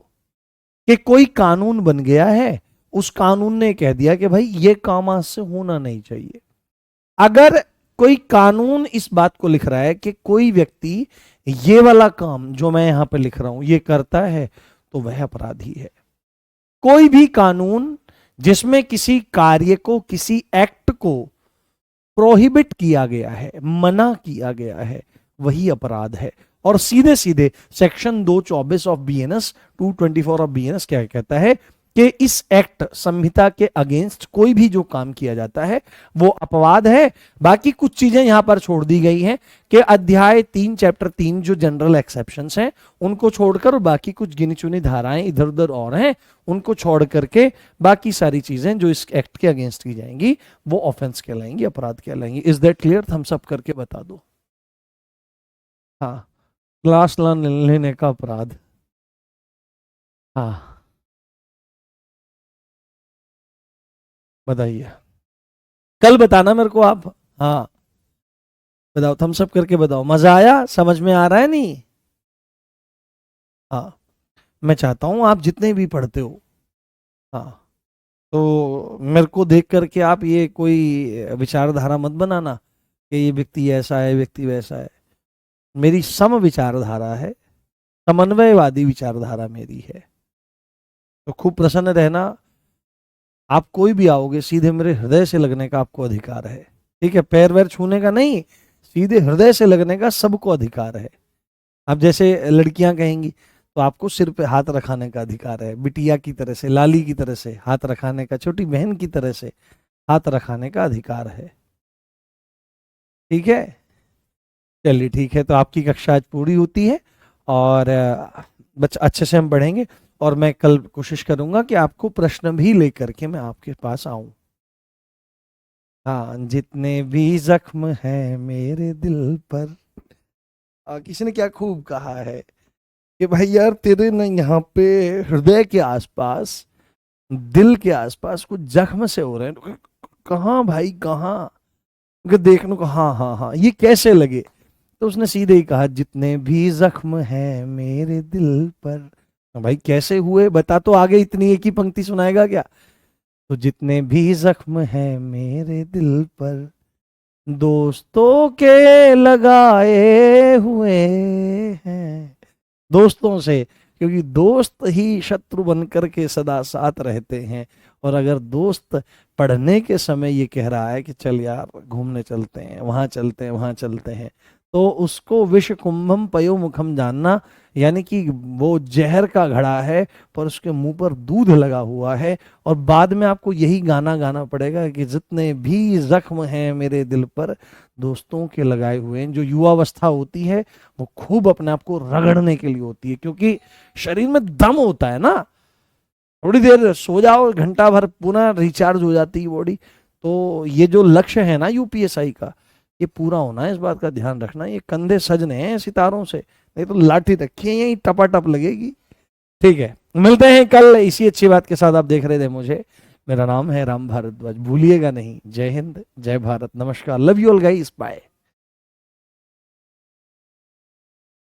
कि कोई कानून बन गया है, उस कानून ने कह दिया कि भाई ये काम आज से होना नहीं चाहिए। अगर कोई कानून इस बात को लिख रहा है कि कोई व्यक्ति ये वाला काम जो मैं यहां पे लिख रहा हूं ये करता है, तो वह अपराधी है। कोई भी कानून जिसमें किसी कार्य को, किसी एक्ट को प्रोहिबिट किया गया है, मना किया गया है, वही अपराध है। और सीधे सीधे section 224 of BNS, 224 of BNS क्या कहता है कि इस एक्ट संहिता के अगेंस्ट कोई भी जो काम किया जाता है वो अपवाद है। बाकी कुछ चीजें यहां पर छोड़ दी गई हैं कि अध्याय 3 चैप्टर 3 जो जनरल एक्सेप्शंस हैं उनको छोड़कर बाकी कुछ गिनी चुनी धाराएं इधर उधर और हैं, उनको छोड़ करके बाकी सारी चीजें जो इस एक्ट के अगेंस्ट की जाएंगी वो ऑफेंस कहलाएंगी, अपराध कहलाएंगी। Is that clear? Thumbs up करके बता दो। हाँ, क्लास लेने का अपराध। हाँ, बताइए, कल बताना मेरे को आप। हाँ, बताओ, थम्स अप करके बताओ, मजा आया? समझ में आ रहा है नहीं? हाँ, मैं चाहता हूं आप जितने भी पढ़ते हो, हाँ, तो मेरे को देख करके आप ये कोई विचारधारा मत बनाना कि ये व्यक्ति ऐसा है, व्यक्ति वैसा है। मेरी सम विचारधारा है, समन्वयवादी विचारधारा मेरी है। तो खूब प्रसन्न रहना। आप कोई भी आओगे, सीधे मेरे हृदय से लगने का आपको अधिकार है, ठीक है? पैर वैर छूने का नहीं, सीधे हृदय से लगने का सबको अधिकार है। अब जैसे लड़कियां कहेंगी तो आपको सिर पे हाथ रखाने का अधिकार है, बिटिया की तरह से, लाली की तरह से हाथ रखाने का, छोटी बहन की तरह से हाथ रखाने का अधिकार है, ठीक है? चलिए ठीक है, तो आपकी कक्षा आज पूरी होती है और बच्चे अच्छे से हम पढ़ेंगे। और मैं कल कोशिश करूंगा कि आपको प्रश्न भी लेकर के मैं आपके पास आऊं। हाँ, जितने भी जख्म हैं मेरे दिल पर, किसी ने क्या खूब कहा है कि भाई यार तेरे ना यहाँ पे हृदय के आसपास, दिल के आसपास कुछ जख्म से हो रहे हैं। तो कहाँ भाई, कहाँ? देखने को, हाँ हाँ हाँ, ये कैसे लगे? तो उसने सीधे ही कहा, जितने भी जख्म हैं मेरे दिल पर। तो भाई कैसे हुए बता, तो आगे इतनी एक ही पंक्ति सुनाएगा क्या? तो जितने भी जख्म हैं मेरे दिल पर, दोस्तों के लगाए हुए हैं। दोस्तों से, क्योंकि दोस्त ही शत्रु बनकर के सदा साथ रहते हैं। और अगर दोस्त पढ़ने के समय ये कह रहा है कि चल यार घूमने चलते हैं, वहां चलते हैं, वहां चलते हैं, तो उसको विष कुंभम पयो मुखम जानना, यानी कि वो जहर का घड़ा है पर उसके मुंह पर दूध लगा हुआ है। और बाद में आपको यही गाना गाना पड़ेगा कि जितने भी जख्म हैं मेरे दिल पर, दोस्तों के लगाए हुए हैं। जो युवावस्था होती है वो खूब अपने आप को रगड़ने के लिए होती है, क्योंकि शरीर में दम होता है ना। थोड़ी देर सो जाओ, घंटा भर, पुनः रिचार्ज हो जाती है बॉडी। तो ये जो लक्ष्य है ना यूपीएसआई का, ये पूरा होना है, इस बात का ध्यान रखना। ये कंधे सजने हैं सितारों से, नहीं तो लाठी रखी है यही टपाटप लगेगी। ठीक है, मिलते हैं कल इसी अच्छी बात के साथ। आप देख रहे थे मुझे, मेरा नाम है राम भारद्वाज, भूलिएगा नहीं। जय हिंद, जय भारत, नमस्कार, love you all guys, bye.